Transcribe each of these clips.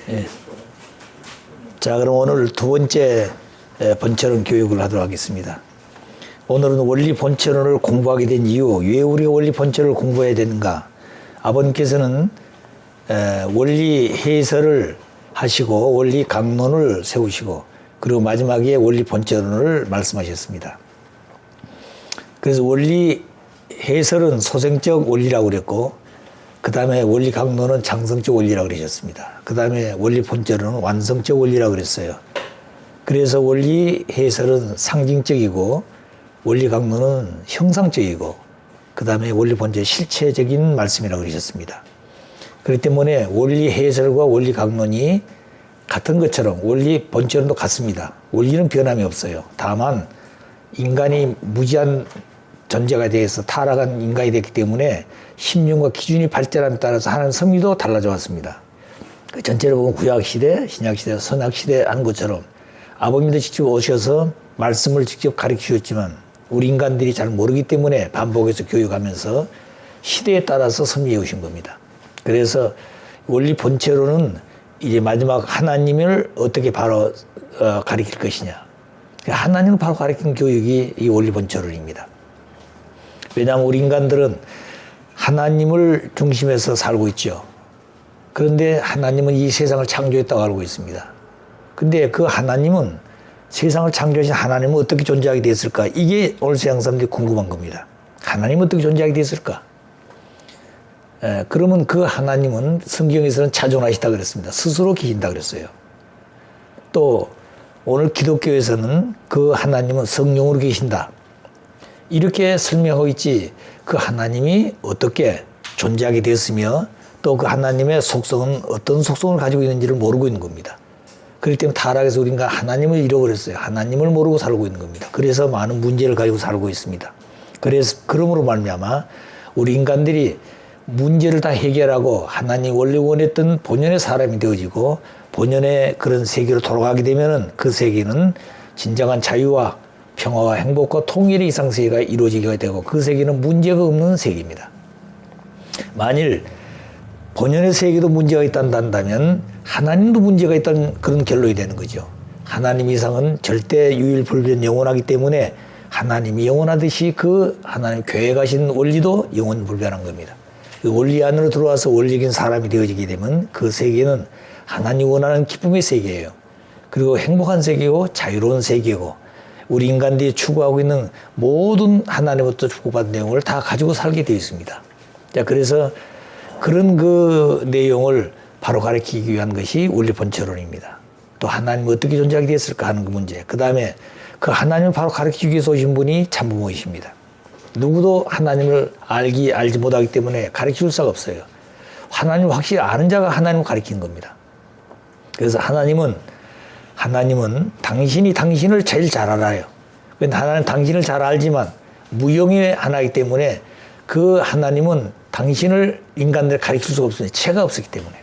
예. 자, 그럼 오늘 두 번째 본처론 교육을 하도록 하겠습니다. 오늘은 원리 본처론을 공부하게 된 이유, 왜 우리가 원리 본처론을 공부해야 되는가? 아버님께서는 원리 해설을 하시고 원리 강론을 세우시고 그리고 마지막에 원리 본처론을 말씀하셨습니다. 그래서 원리 해설은 소생적 원리라고 그랬고 그 다음에 원리 강론은 장성적 원리라고 그러셨습니다. 그 다음에 원리 본처론은 완성적 원리라고 그랬어요. 그래서 원리 해설은 상징적이고 원리 강론은 형상적이고 그 다음에 원리 본처는 실체적인 말씀이라고 그러셨습니다. 그렇기 때문에 원리 해설과 원리 강론이 같은 것처럼 원리 본처론도 같습니다. 원리는 변함이 없어요. 다만 인간이 무지한 존재가 되어서 타락한 인간이 됐기 때문에 심령과 기준이 발전함에 따라서 하는 섭리도 달라져 왔습니다. 그 전체를 보면 구약시대, 신약시대, 선약시대 하는 것처럼 아버님도 직접 오셔서 말씀을 직접 가르쳐 주셨지만 우리 인간들이 잘 모르기 때문에 반복해서 교육하면서 시대에 따라서 섭리해 오신 겁니다. 그래서 원리 본체로는 이제 마지막 하나님을 어떻게 바로 가르칠 것이냐. 하나님을 바로 가르치는 교육이 이 원리 본체론입니다. 왜냐하면 우리 인간들은 하나님을 중심에서 살고 있죠. 그런데 하나님은 이 세상을 창조했다고 알고 있습니다. 근데 그 하나님은 세상을 창조하신 하나님은 어떻게 존재하게 됐을까? 이게 오늘 세상 사람들이 궁금한 겁니다. 하나님은 어떻게 존재하게 됐을까? 그러면 그 하나님은 성경에서는 차존하시다 그랬습니다. 스스로 계신다 그랬어요. 또 오늘 기독교에서는 그 하나님은 성령으로 계신다. 이렇게 설명하고 있지 그 하나님이 어떻게 존재하게 됐으며 또 그 하나님의 속성은 어떤 속성을 가지고 있는지를 모르고 있는 겁니다. 그렇기 때문에 타락해서 우리가 하나님을 잃어버렸어요. 하나님을 모르고 살고 있는 겁니다. 그래서 많은 문제를 가지고 살고 있습니다. 그래서 그러므로 말미암아 우리 인간들이 문제를 다 해결하고 하나님 원래 원했던 본연의 사람이 되어지고 본연의 그런 세계로 돌아가게 되면은 그 세계는 진정한 자유와 평화와 행복과 통일의 이상 세계가 이루어지게 되고 그 세계는 문제가 없는 세계입니다. 만일 본연의 세계도 문제가 있다면 하나님도 문제가 있다는 그런 결론이 되는 거죠. 하나님 이상은 절대 유일불변 영원하기 때문에 하나님이 영원하듯이 그 하나님 교회에 가신 원리도 영원불변한 겁니다. 그 원리 안으로 들어와서 원리적인 사람이 되어지게 되면 그 세계는 하나님 원하는 기쁨의 세계예요. 그리고 행복한 세계고 자유로운 세계고 우리 인간들이 추구하고 있는 모든 하나님부터 축복받은 내용을 다 가지고 살게 되어 있습니다. 자, 그래서 그런 그 내용을 바로 가르치기 위한 것이 원리 본처론입니다. 또 하나님이 어떻게 존재하게 됐을까 하는 그 문제. 그 다음에 그 하나님을 바로 가르치기 위해서 오신 분이 참부모이십니다. 누구도 하나님을 알지 못하기 때문에 가르칠 수가 없어요. 하나님을 확실히 아는 자가 하나님을 가르치는 겁니다. 그래서 하나님은 당신이 당신을 제일 잘 알아요. 그런데 하나님은 당신을 잘 알지만 무형의 하나이기 때문에 그 하나님은 당신을 인간들 가르칠 수가 없으니 체가 없었기 때문에.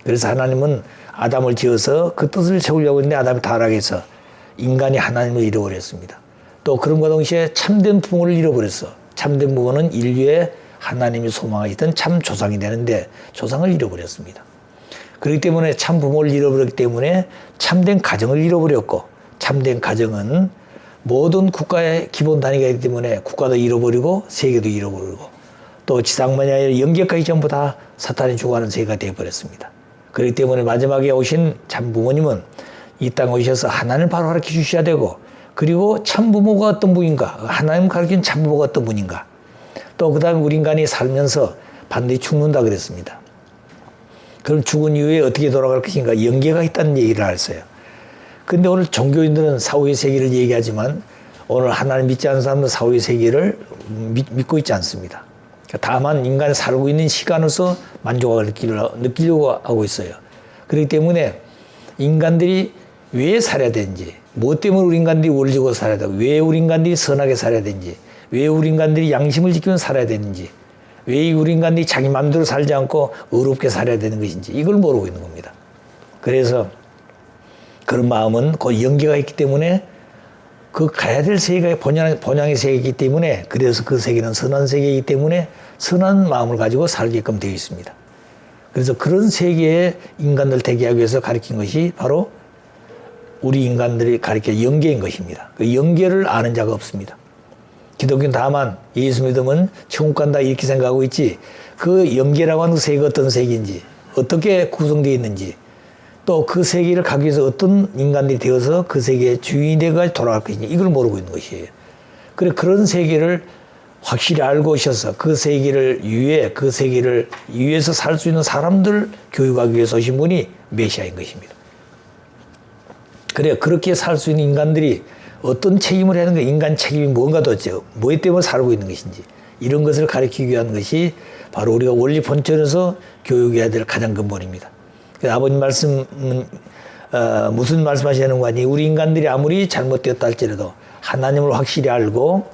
그래서 하나님은 아담을 지어서 그 뜻을 세우려고 했는데 아담이 타락해서 인간이 하나님을 잃어버렸습니다. 또 그런과 동시에 참된 부모를 잃어버렸어. 참된 부모는 인류의 하나님이 소망하시던 참 조상이 되는데 조상을 잃어버렸습니다. 그렇기 때문에 참 부모를 잃어버렸기 때문에 참된 가정을 잃어버렸고 참된 가정은 모든 국가의 기본 단위가 있기 때문에 국가도 잃어버리고 세계도 잃어버리고 또 지상만이 아니라 영계까지 전부 다 사탄이 주관하는 세계가 되어버렸습니다. 그렇기 때문에 마지막에 오신 참 부모님은 이 땅에 오셔서 하나님을 바로 가르쳐 주셔야 되고 그리고 참 부모가 어떤 분인가 하나님 가르친 참 부모가 어떤 분인가 또 그 다음에 우리 인간이 살면서 반드시 죽는다 그랬습니다. 그럼 죽은 이후에 어떻게 돌아갈 것인가 영계가 있다는 얘기를 했어요. 근데 오늘 종교인들은 사후의 세계를 얘기하지만 오늘 하나님 믿지 않는 사람은 사후의 세계를 믿고 있지 않습니다. 다만 인간이 살고 있는 시간으로서 만족을 느끼려고 하고 있어요. 그렇기 때문에 인간들이 왜 살아야 되는지, 무엇 때문에 우리 인간들이 원리적으로 살아야 되고, 왜 우리 인간들이 선하게 살아야 되는지, 왜 우리 인간들이 양심을 지키면서 살아야 되는지, 왜 우리 인간들이 자기 마음대로 살지 않고 의롭게 살아야 되는 것인지 이걸 모르고 있는 겁니다. 그래서 그런 마음은 그 영계가 있기 때문에 그 가야 될 세계가 본향의 세계이기 때문에 그래서 그 세계는 선한 세계이기 때문에 선한 마음을 가지고 살게끔 되어 있습니다. 그래서 그런 세계에 인간들 되게 하기 위해서 가르친 것이 바로 우리 인간들이 가르친 영계인 것입니다. 그 영계를 아는 자가 없습니다. 기독교는 다만 예수 믿으면 천국 간다 이렇게 생각하고 있지, 그 영계라고 하는 세계가 어떤 세계인지, 어떻게 구성되어 있는지, 또 그 세계를 가기 위해서 어떤 인간들이 되어서 그 세계의 주인이 되어서 돌아갈 것인지, 이걸 모르고 있는 것이에요. 그래, 그런 세계를 확실히 알고 오셔서 그 세계를 그 세계를 위해서 살 수 있는 사람들 교육하기 위해서 오신 분이 메시아인 것입니다. 그래, 그렇게 살 수 있는 인간들이 어떤 책임을 해야 하는 가, 인간 책임이 뭔가 도대체 뭐 때문에 살고 있는 것인지, 이런 것을 가르치기 위한 것이 바로 우리가 원리 본천에서 교육해야 될 가장 근본입니다. 아버님 말씀은 무슨 말씀하시는 거 아니, 우리 인간들이 아무리 잘못되었다 할지라도 하나님을 확실히 알고,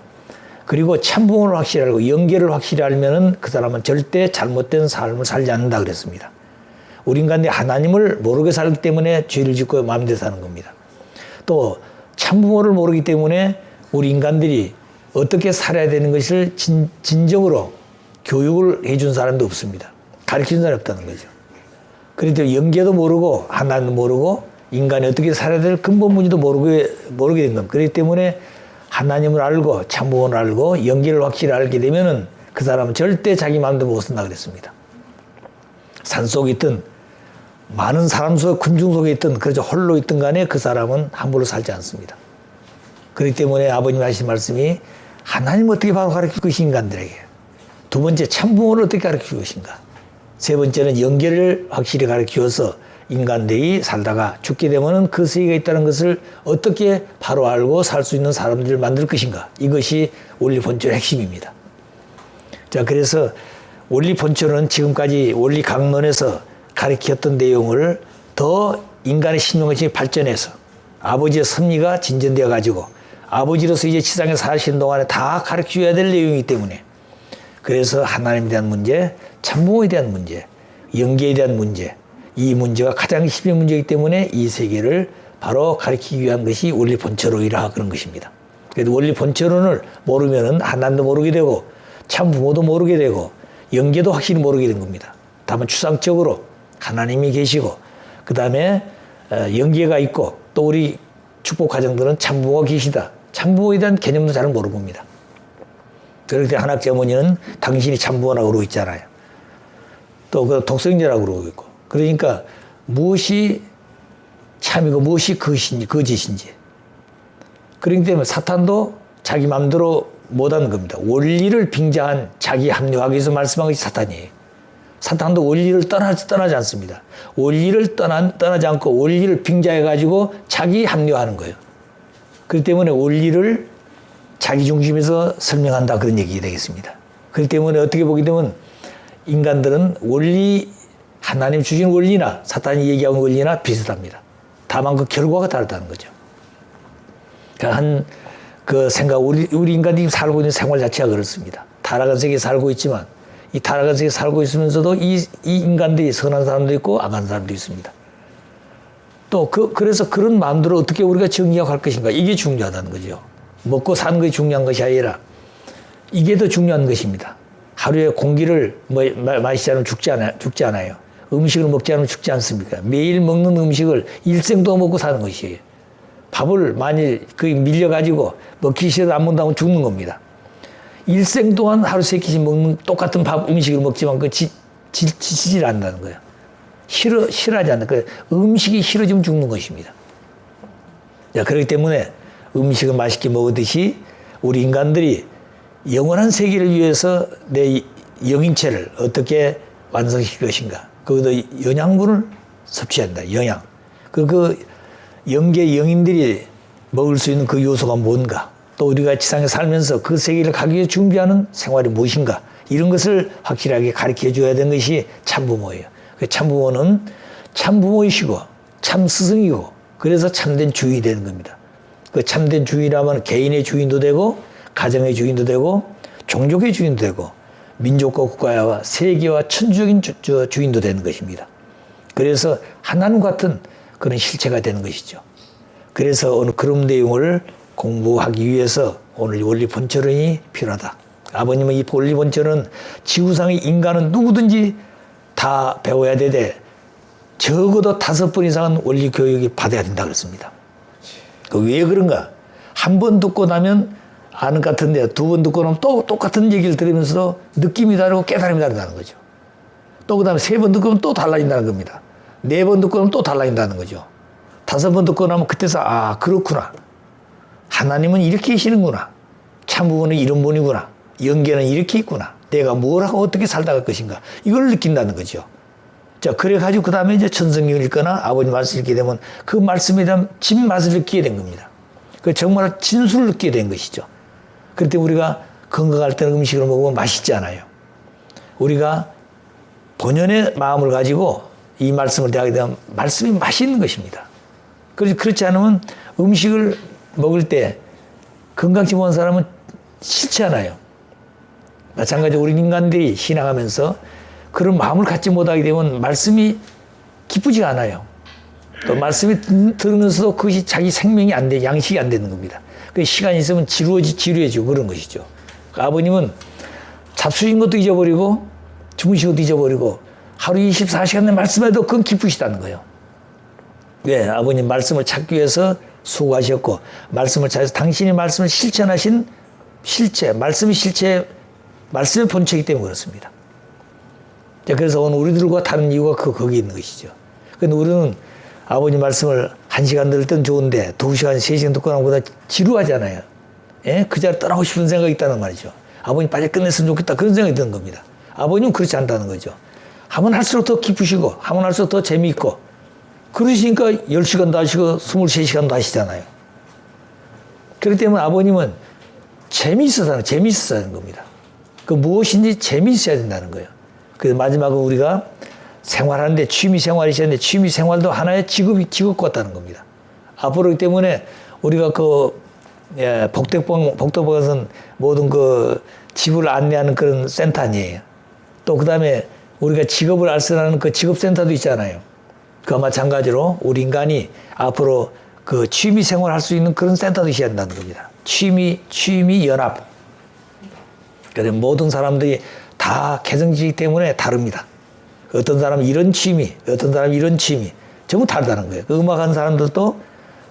그리고 참부모를 확실히 알고 영계를 확실히 알면은 그 사람은 절대 잘못된 삶을 살지 않는다 그랬습니다. 우리 인간들이 하나님을 모르게 살기 때문에 죄를 짓고 마음대로 사는 겁니다. 또 참부모를 모르기 때문에 우리 인간들이 어떻게 살아야 되는 것을 진정으로 교육을 해준 사람도 없습니다. 가르치는 사람이 없다는 거죠. 그래도 영계도 모르고 하나님도 모르고 인간이 어떻게 살아야 될 근본 문제도 모르게 된 겁니다. 그렇기 때문에 하나님을 알고 참부모를 알고 영계를 확실히 알게 되면은 그 사람은 절대 자기 마음대로 못 산다 그랬습니다. 산속에 있든 많은 사람 속, 군중 속에 있든, 그래서 홀로 있든 간에 그 사람은 함부로 살지 않습니다. 그렇기 때문에 아버님 하신 말씀이 하나님을 어떻게 바로 가르칠 것이 인간들에게, 두 번째 참부모를 어떻게 가르칠 것인가, 세 번째는 영계를 확실히 가르쳐서 인간들이 살다가 죽게 되면은 그 세계가 있다는 것을 어떻게 바로 알고 살 수 있는 사람들을 만들 것인가, 이것이 원리 본천의 핵심입니다. 자, 그래서 원리 본천은 지금까지 원리 강론에서 가르쳤던 내용을 더 인간의 신용이 발전해서 아버지의 섭리가 진전되어 가지고 아버지로서 이제 지상에 사시는 동안에 다 가르쳐줘야 될 내용이기 때문에, 그래서 하나님에 대한 문제, 참부모에 대한 문제, 영계에 대한 문제, 이 문제가 가장 핵심의 문제이기 때문에 이 세계를 바로 가르치기 위한 것이 원리 본처론이라 그런 것입니다. 그래도 원리 본처론을 모르면은 하나님도 모르게 되고 참부모도 모르게 되고 영계도 확실히 모르게 된 겁니다. 다만 추상적으로 하나님이 계시고 그 다음에 영계가 있고 또 우리 축복 가정들은 참부모가 계시다. 참부모에 대한 개념도 잘 모르봅니다. 그럴 때 한학자 어머니는 당신이 참부모라고 그러고 있잖아요. 또 그 독생자라고 그러고 있고. 그러니까 무엇이 참이고 무엇이 거짓인지. 그렇기 때문에 사탄도 자기 마음대로 못하는 겁니다. 원리를 빙자한 자기 합리화하기 위해서 말씀한 것이 사탄이에요. 사탄도 원리를 떠나지 않습니다. 원리를 떠나지 않고 원리를 빙자해가지고 자기 합리화하는 거예요. 그렇기 때문에 원리를 자기 중심에서 설명한다, 그런 얘기 되겠습니다. 그렇기 때문에 어떻게 보게 되면 인간들은 원리, 하나님 주신 원리나 사탄이 얘기하는 원리나 비슷합니다. 다만 그 결과가 다르다는 거죠. 그러니까 그 생각, 우리 인간이 살고 있는 생활 자체가 그렇습니다. 타락한 세계에 살고 있지만 이 타락한 세계에 살고 있으면서도 이 인간들이 선한 사람도 있고 악한 사람도 있습니다. 또 그래서 그런 마음대로 어떻게 우리가 정리하고 갈 것인가, 이게 중요하다는 거죠. 먹고 사는 것이 중요한 것이 아니라 이게 더 중요한 것입니다. 하루에 공기를 마시지 않으면 죽지 않아요. 음식을 먹지 않으면 죽지 않습니까? 매일 먹는 음식을 일생 동안 먹고 사는 것이에요. 밥을 만일 밀려가지고 먹기 싫어도 안 먹는다면 죽는 겁니다. 일생 동안 하루 세 끼씩 먹는 똑같은 음식을 먹지만 지치질 않는다는 거예요. 싫어하지 않는 거예요. 음식이 싫어지면 죽는 것입니다. 자, 그렇기 때문에 음식을 맛있게 먹듯이 우리 인간들이 영원한 세계를 위해서 내 영인체를 어떻게 완성시킬 것인가. 거기도 영양분을 섭취한다. 영양. 그 영계 영인들이 먹을 수 있는 그 요소가 뭔가. 또 우리가 지상에 살면서 그 세계를 가기 위해 준비하는 생활이 무엇인가. 이런 것을 확실하게 가르쳐 줘야 되는 것이 참부모예요. 참부모는 참부모이시고 참 스승이고 그래서 참된 주인이 되는 겁니다. 그 참된 주인이라면 개인의 주인도 되고 가정의 주인도 되고 종족의 주인도 되고 민족과 국가와 세계와 천주적인 주인도 되는 것입니다. 그래서 하나님 같은 그런 실체가 되는 것이죠. 그래서 오늘 그런 내용을 공부하기 위해서 오늘 원리 본처론이 필요하다. 아버님은 이 원리 본처론 지구상의 인간은 누구든지 다 배워야 되되 적어도 5번 이상은 원리 교육이 받아야 된다 그랬습니다. 왜 그런가? 한 번 듣고 나면 아는 것 같은데 2번 듣고 나면 또 똑같은 얘기를 들으면서도 느낌이 다르고 깨달음이 다르다는 거죠. 또 그 다음에 3번 듣고 나면 또 달라진다는 겁니다. 4번 듣고 나면 또 달라진다는 거죠. 5번 듣고 나면 그때서 아 그렇구나. 하나님은 이렇게 계시는구나. 참부분은 이런 분이구나. 영계는 이렇게 있구나. 내가 뭘 하고 어떻게 살다 갈 것인가. 이걸 느낀다는 거죠. 자, 그래가지고 그 다음에 이제 천성경을 읽거나 아버님 말씀을 읽게 되면 그 말씀에 대한 진맛을 느끼게 된 겁니다. 그 정말 진술을 느끼게 된 것이죠. 그럴 때 우리가 건강할 때는 음식을 먹으면 맛있지 않아요. 우리가 본연의 마음을 가지고 이 말씀을 대하게 되면 말씀이 맛있는 것입니다. 그렇지 않으면 음식을 먹을 때 건강치 못한 사람은 싫지 않아요. 마찬가지로 우리 인간들이 신앙하면서 그런 마음을 갖지 못하게 되면 말씀이 기쁘지 않아요. 또 말씀이 들으면서도 그것이 자기 생명이 안 돼, 양식이 안 되는 겁니다. 그 시간이 있으면 지루해지고 그런 것이죠. 아버님은 잡수신 것도 잊어버리고 주무신 것도 잊어버리고 하루 24시간 내 말씀해도 그건 기쁘시다는 거예요. 왜? 아버님 말씀을 찾기 위해서 수고하셨고 말씀을 찾아서 당신이 말씀을 실천하신 실체, 말씀이 실체, 말씀의 본체이기 때문에 그렇습니다. 그래서 오늘 우리들과 다른 이유가 거기에 있는 것이죠. 근데 우리는 아버님 말씀을 1시간 들을 땐 좋은데 2시간, 3시간 듣고 나면 보다 지루하잖아요. 예? 그 자리에 떠나고 싶은 생각이 있다는 말이죠. 아버님 빨리 끝냈으면 좋겠다. 그런 생각이 드는 겁니다. 아버님은 그렇지 않다는 거죠. 하면 할수록 더 기쁘시고 하면 할수록 더 재미있고 그러시니까 10시간도 하시고 23시간도 하시잖아요. 그렇기 때문에 아버님은 재미있어서 하는 겁니다. 그 무엇인지 재미있어야 된다는 거예요. 그래서 마지막으로 우리가 생활하는데 취미 생활이셨는데 취미 생활도 하나의 직업 같다는 겁니다. 앞으로기 때문에 우리가 복덕방에서는 모든 그 집을 안내하는 그런 센터 아니에요. 또 그 다음에 우리가 직업을 알선하는 그 직업센터도 있잖아요. 그와 마찬가지로 우리 인간이 앞으로 그 취미 생활 할 수 있는 그런 센터도 있어야 한다는 겁니다. 취미 연합. 그래서 모든 사람들이 다 개성지기 때문에 다릅니다. 어떤 사람은 이런 취미, 어떤 사람은 이런 취미. 전부 다르다는 거예요. 그 음악하는 사람들도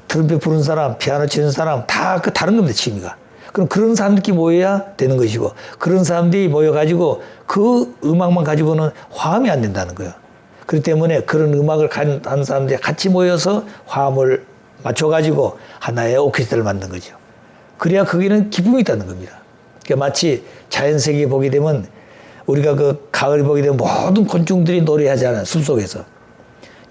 트럼펫 부르는 사람, 피아노 치는 사람 다 그 다른 겁니다. 취미가. 그럼 그런 사람들끼리 모여야 되는 것이고 그런 사람들이 모여가지고 그 음악만 가지고는 화음이 안 된다는 거예요. 그렇기 때문에 그런 음악을 한 사람들이 같이 모여서 화음을 맞춰가지고 하나의 오케스트라를 만든 거죠. 그래야 거기는 기쁨이 있다는 겁니다. 그러니까 마치 자연세계에 보게 되면 우리가 그 가을에 보게 되면 모든 곤충들이 노래하잖아요. 숲속에서.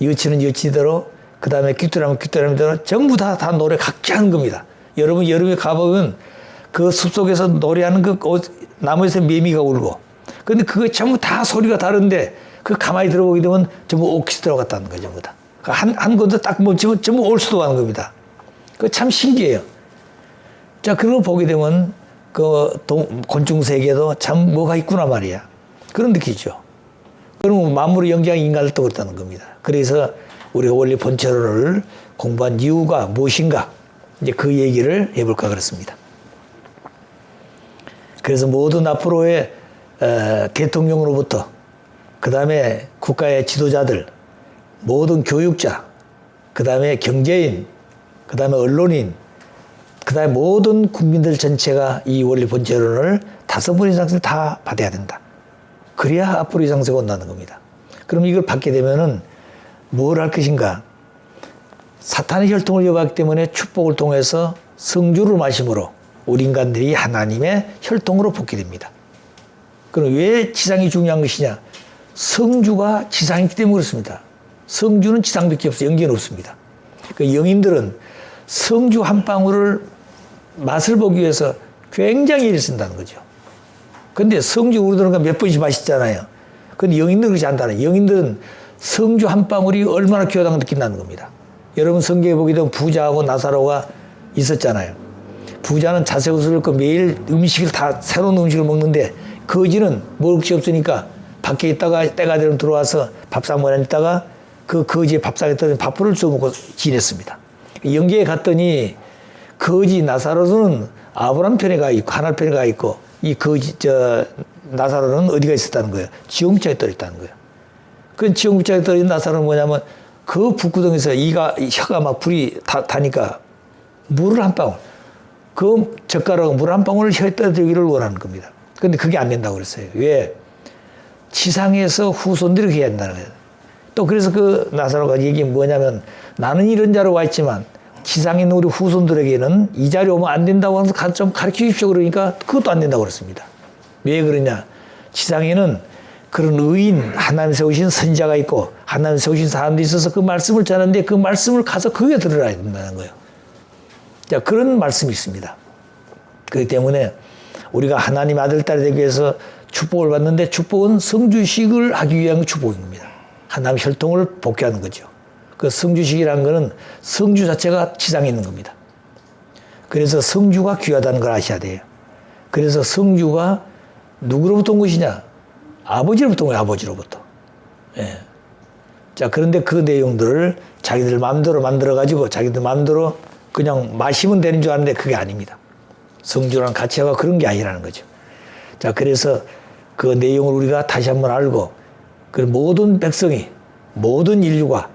여치는 여치대로 그 다음에 귀뚜라미는 귀뚜라미대로 전부 다 노래 각자 하는 겁니다. 여러분 여름에 가보면 그 숲속에서 노래하는 그 나무에서 매미가 울고 근데 그거 전부 다 소리가 다른데 그 가만히 들어보게 되면 전부 오케스트라 같다는 거죠. 전부 다. 한 곳에 딱 멈추면 전부 올 수도 하는 겁니다. 그 참 신기해요. 자, 그런 거 보게 되면 그 곤충 세계도 참 뭐가 있구나 말이야. 그런 느끼죠. 그러면 만물의 영장이 인간을 또 그렇다는 겁니다. 그래서 우리가 원리 본체론을 공부한 이유가 무엇인가? 이제 그 얘기를 해볼까 그렇습니다. 그래서 모든 앞으로의 대통령으로부터 그 다음에 국가의 지도자들, 모든 교육자, 그 다음에 경제인, 그 다음에 언론인, 그 다음에 모든 국민들 전체가 이 원리 본체론을 5번 이상씩 다 받아야 된다. 그래야 앞으로 이상세가 온다는 겁니다. 그럼 이걸 받게 되면은 뭘 할 것인가? 사탄의 혈통을 이어받기 때문에 축복을 통해서 성주를 마심으로 우리 인간들이 하나님의 혈통으로 복게 됩니다. 그럼 왜 지상이 중요한 것이냐? 성주가 지상이기 때문에 그렇습니다. 성주는 지상밖에 없어요. 영계는 없습니다. 그 영인들은 성주 한 방울을 맛을 보기 위해서 굉장히 애를 쓴다는 거죠. 근데 성주 우리들은 몇 번씩 마시잖아요. 근데 영인들은 그렇지 않다는. 영인들은 성주 한 방울이 얼마나 귀하다고 느낀다는 겁니다. 여러분 성경에 보게 되면 부자하고 나사로가 있었잖아요. 부자는 자색옷을 입고 매일 음식을 다 새로운 음식을 먹는데 거지는 먹을 것이 없으니까 밖에 있다가 때가 되면 들어와서 밥상 모양 있다가 그 거지의 밥상에 떠는 밥풀을 써먹고 지냈습니다. 영계에 갔더니 거지 나사로는 아브람 편에 가 있고 하늘 편에 가 있고 이 거지 나사로는 어디가 있었다는 거예요? 지옥자에 떠 있다는 거예요. 그 지옥불장에 떨어진 나사로는 뭐냐면 그 북구덩에서 혀가 막 불이 타니까 물을 한 방울, 그 젓가락 물 한 방울을 혀에 떠들기를 원하는 겁니다. 근데 그게 안 된다고 그랬어요. 왜? 지상에서 후손들이 해야 한다는 거예요. 또 그래서 그 나사로가 얘기 뭐냐면 나는 이런 자로 와 있지만 지상에 있는 우리 후손들에게는 이 자리에 오면 안 된다고 해서 좀 가르쳐 주십시오. 그러니까 그것도 안 된다고 그랬습니다. 왜 그러냐? 지상에는 그런 의인, 하나님 세우신 선지자가 있고 하나님 세우신 사람들이 있어서 그 말씀을 전하는데 그 말씀을 가서 그게 들어야 된다는 거예요. 자, 그런 말씀이 있습니다. 그렇기 때문에 우리가 하나님 아들, 딸이 되기 위해서 축복을 받는데 축복은 성주식을 하기 위한 축복인 겁니다. 하나님 혈통을 복귀하는 거죠. 그 성주식이라는 것은 성주 자체가 지상에 있는 겁니다. 그래서 성주가 귀하다는 걸 아셔야 돼요. 그래서 성주가 누구로부터 온 것이냐? 아버지로부터 온 거예요, 아버지로부터. 예. 자, 그런데 그 내용들을 자기들 마음대로 만들어가지고 자기들 마음대로 그냥 마시면 되는 줄 아는데 그게 아닙니다. 성주라는 가치가 그런 게 아니라는 거죠. 자, 그래서 그 내용을 우리가 다시 한번 알고, 그 모든 백성이, 모든 인류가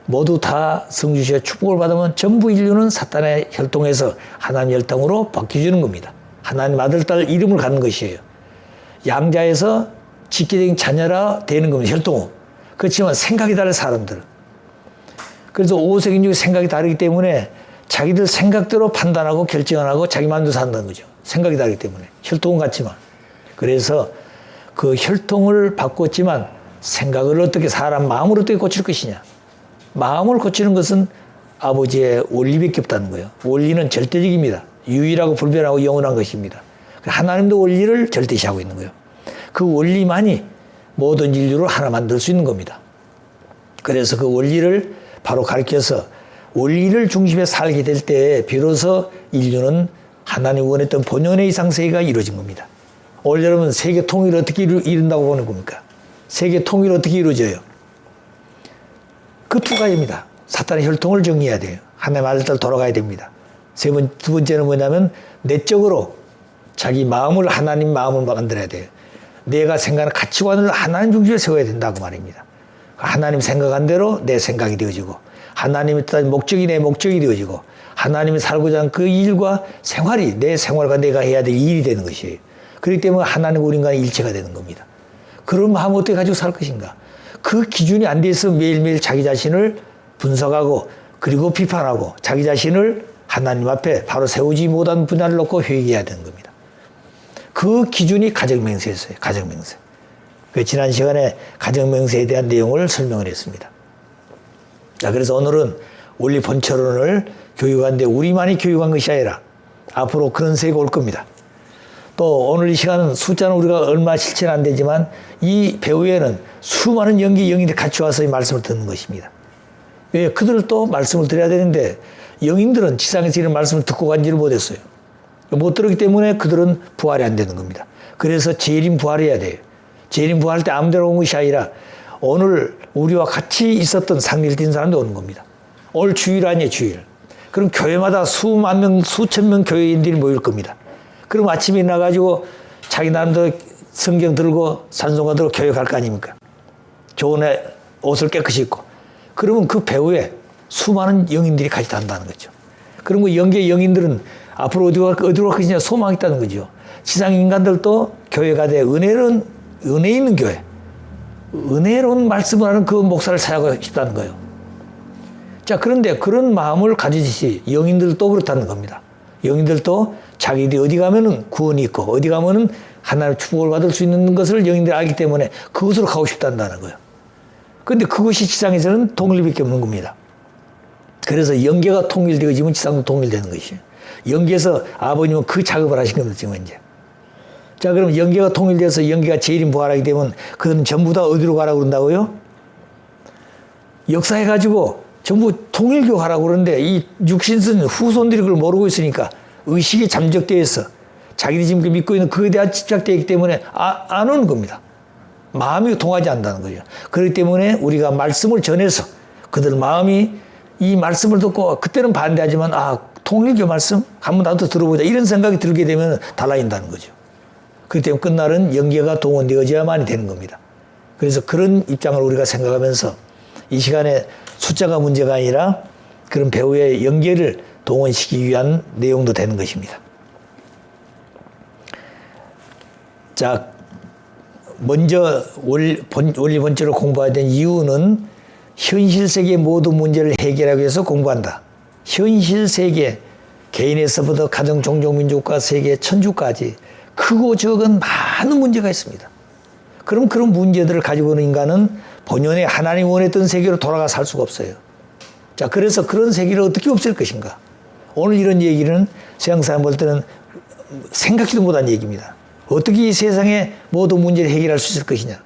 모두 다 성주시의 축복을 받으면 전부 인류는 사탄의 혈통에서 하나님 혈통으로 바뀌어주는 겁니다. 하나님 아들, 딸 이름을 갖는 것이에요. 양자에서 직계적인 자녀라 되는 겁니다. 혈통은. 그렇지만 생각이 다른 사람들. 그래서 오색인종의 생각이 다르기 때문에 자기들 생각대로 판단하고 결정하고 자기 마음대로 산다는 거죠. 생각이 다르기 때문에. 혈통은 같지만. 그래서 그 혈통을 바꿨지만 생각을 어떻게 사람 마음을 어떻게 고칠 것이냐. 마음을 고치는 것은 아버지의 원리밖에 없다는 거예요. 원리는 절대적입니다. 유일하고 불변하고 영원한 것입니다. 하나님도 원리를 절대시하고 있는 거예요. 그 원리만이 모든 인류를 하나 만들 수 있는 겁니다. 그래서 그 원리를 바로 가르쳐서 원리를 중심에 살게 될 때 비로소 인류는 하나님이 원했던 본연의 이상세계가 이루어진 겁니다. 올 여러분 세계 통일을 어떻게 이룬다고 보는 겁니까? 세계 통일을 어떻게 이루어져요? 그 두 가지입니다. 사탄의 혈통을 정리해야 돼요. 하나님 아들 딸 돌아가야 됩니다. 두 번째는 뭐냐면 내적으로 자기 마음을 하나님 마음을 만들어야 돼요. 내가 생각하는 가치관을 하나님 중심에 세워야 된다고 말입니다. 하나님 생각한 대로 내 생각이 되어지고 하나님의 뜻한 목적이 내 목적이 되어지고 하나님이 살고자 하는 그 일과 생활이 내 생활과 내가 해야 될 일이 되는 것이에요. 그렇기 때문에 하나님과 우리 인간의 일체가 되는 겁니다. 그런 마음 어떻게 가지고 살 것인가? 그 기준이 안 돼 있으면 매일매일 자기 자신을 분석하고 그리고 비판하고 자기 자신을 하나님 앞에 바로 세우지 못한 분야를 놓고 회개해야 되는 겁니다. 그 기준이 가정맹세였어요. 가정맹세. 지난 시간에 가정맹세에 대한 내용을 설명을 했습니다. 자, 그래서 오늘은 원리 본처론을 교육하는데 우리만이 교육한 것이 아니라 앞으로 그런 세계가 올 겁니다. 또 오늘 이 시간은 숫자는 우리가 얼마 실체는 안 되지만 이 배후에는 수많은 영인들이 같이 와서 이 말씀을 듣는 것입니다. 왜? 그들도 말씀을 드려야 되는데 영인들은 지상에서 이런 말씀을 듣고 간지를 못했어요. 못 들었기 때문에 그들은 부활이 안 되는 겁니다. 그래서 재림 부활해야 돼요. 재림 부활할 때 아무데나 온 것이 아니라 오늘 우리와 같이 있었던 상리를 띈 사람도 오는 겁니다. 오늘 주일 아니에요, 주일. 그럼 교회마다 수만 명, 수천 명 교회인들이 모일 겁니다. 그럼 아침에 나가지고 자기 나름대로 성경 들고 찬송가 들고 교회 갈 거 아닙니까? 좋은 옷을 깨끗이 입고. 그러면 그 배후에 수많은 영인들이 같이 단다는 거죠. 그럼 그 영계 영인들은 앞으로 어디로 갈 것이냐 소망이 있다는 거죠. 지상 인간들도 교회가 돼 은혜 있는 교회. 은혜로운 말씀을 하는 그 목사를 찾아가고 싶다는 거예요. 자, 그런데 그런 마음을 가지듯이 영인들도 그렇다는 겁니다. 영인들도 자기들이 어디 가면은 구원이 있고 어디 가면은 하나님의 축복을 받을 수 있는 것을 영인들이 알기 때문에 그것으로 가고 싶단다는 거예요. 그런데 그것이 지상에서는 통일밖에 없는 겁니다. 그래서 영계가 통일되어지면 지상도 통일되는 것이에요. 영계에서 아버님은 그 작업을 하신 겁니다, 지금 이제. 자, 그럼 영계가 통일돼서 영계가 재림 부활하게 되면 그들은 전부 다 어디로 가라고 그런다고요? 역사해가지고 전부 통일교 가라고 그러는데 이 육신선 후손들이 그걸 모르고 있으니까 의식이 잠적되어 있어. 자기들이 지금 믿고 있는 그에 대한 집착되어 있기 때문에 안 오는 겁니다. 마음이 통하지 않는다는 거죠. 그렇기 때문에 우리가 말씀을 전해서 그들 마음이 이 말씀을 듣고 그때는 반대하지만 통일교 말씀? 한번 나도 들어보자. 이런 생각이 들게 되면 달라진다는 거죠. 그렇기 때문에 끝날은 영계가 동원되어져야만이 되는 겁니다. 그래서 그런 입장을 우리가 생각하면서 이 시간에 숫자가 문제가 아니라 그런 배우의 연계를 동원시키기 위한 내용도 되는 것입니다. 자, 먼저 원리 본질을 공부해야 되는 이유는 현실 세계의 모든 문제를 해결하기 위해서 공부한다. 현실 세계, 개인에서부터 가정, 종족, 민족과 세계, 천주까지 크고 적은 많은 문제가 있습니다. 그럼 그런 문제들을 가지고 있는 인간은 본연의 하나님이 원했던 세계로 돌아가 살 수가 없어요. 자, 그래서 그런 세계를 어떻게 없앨 것인가? 오늘 이런 얘기는 세상 사람 볼 때는 생각지도 못한 얘기입니다. 어떻게 이 세상의 모든 문제를 해결할 수 있을 것이냐?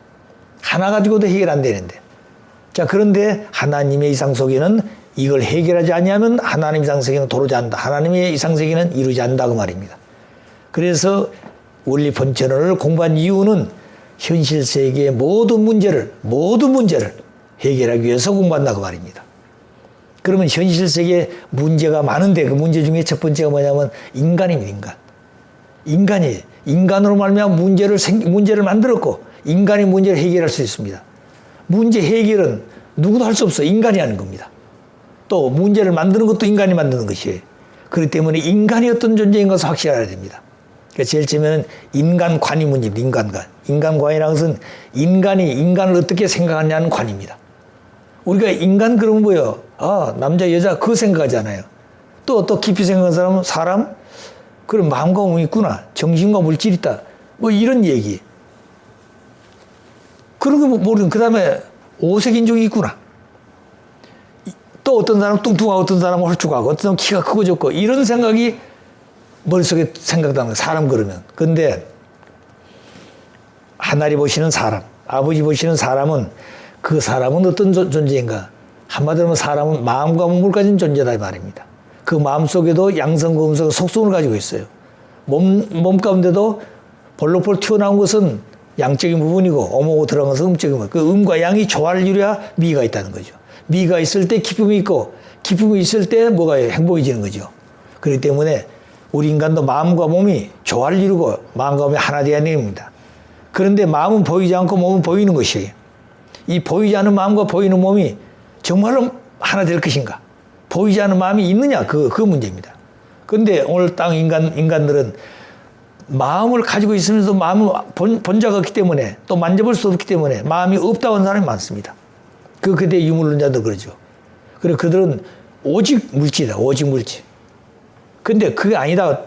하나 가지고도 해결 안 되는데. 자, 그런데 하나님의 이상 속에는 이걸 해결하지 아니하면 하나님 이상 세계는 도로지 않는다. 하나님의 이상 세계는 이루지 않는다 그 말입니다. 그래서 원리 본체론을 공부한 이유는 현실 세계의 모든 문제를 해결하기 위해서 공부한다 그 말입니다. 그러면 현실 세계에 문제가 많은데 그 문제 중에 첫 번째가 뭐냐면 인간입니다. 인간으로 말미암아 문제를 만들었고 인간이 문제를 해결할 수 있습니다. 문제 해결은 누구도 할 수 없어요. 인간이 하는 겁니다. 또 문제를 만드는 것도 인간이 만드는 것이에요. 그렇기 때문에 인간이 어떤 존재인 것을 확실해야 됩니다. 그러니까 제일 처음에는 인간관이 문제입니다. 인간관. 인간관이라는 것은 인간이 인간을 어떻게 생각하냐는 관입니다. 우리가 인간 그러면 뭐예요? 아, 남자, 여자 그거 생각하잖아요. 또 깊이 생각하는 사람은 사람? 그럼 마음과 몸이 있구나. 정신과 물질이 있다. 뭐 이런 얘기. 그런 거 모르는 그 다음에 오색인종이 있구나. 또 어떤 사람은 뚱뚱하고 어떤 사람은 홀쭉하고 어떤 사람은 키가 크고 적고 이런 생각이 머릿속에 생각나는 거예요. 사람 그러면. 근데 하나님 보시는 사람, 아버지 보시는 사람은 그 사람은 어떤 존재인가? 한마디로 하면 사람은 마음과 몸을 가진 존재다 이 말입니다. 그 마음 속에도 양성과 음성과 속성을 가지고 있어요. 몸 가운데도 볼록볼록 튀어나온 것은 양적인 부분이고 오모고 들어간 것은 음적인 부분. 그 음과 양이 조화를 이루어야 미가 있다는 거죠. 미가 있을 때 기쁨이 있고 기쁨이 있을 때 뭐가 행복해지는 거죠. 그렇기 때문에 우리 인간도 마음과 몸이 조화를 이루고 마음과 몸이 하나 되어야 됩니다. 그런데 마음은 보이지 않고 몸은 보이는 것이에요. 이 보이지 않는 마음과 보이는 몸이 정말로 하나 될 것인가? 보이지 않는 마음이 있느냐? 그 문제입니다. 그런데 오늘 땅 인간들은 마음을 가지고 있으면서 마음을 본 자가 없기 때문에 또 만져볼 수 없기 때문에 마음이 없다고 하는 사람이 많습니다. 그때 유물론자도 그러죠. 그래, 그들은 오직 물질이다. 오직 물질. 근데 그게 아니다.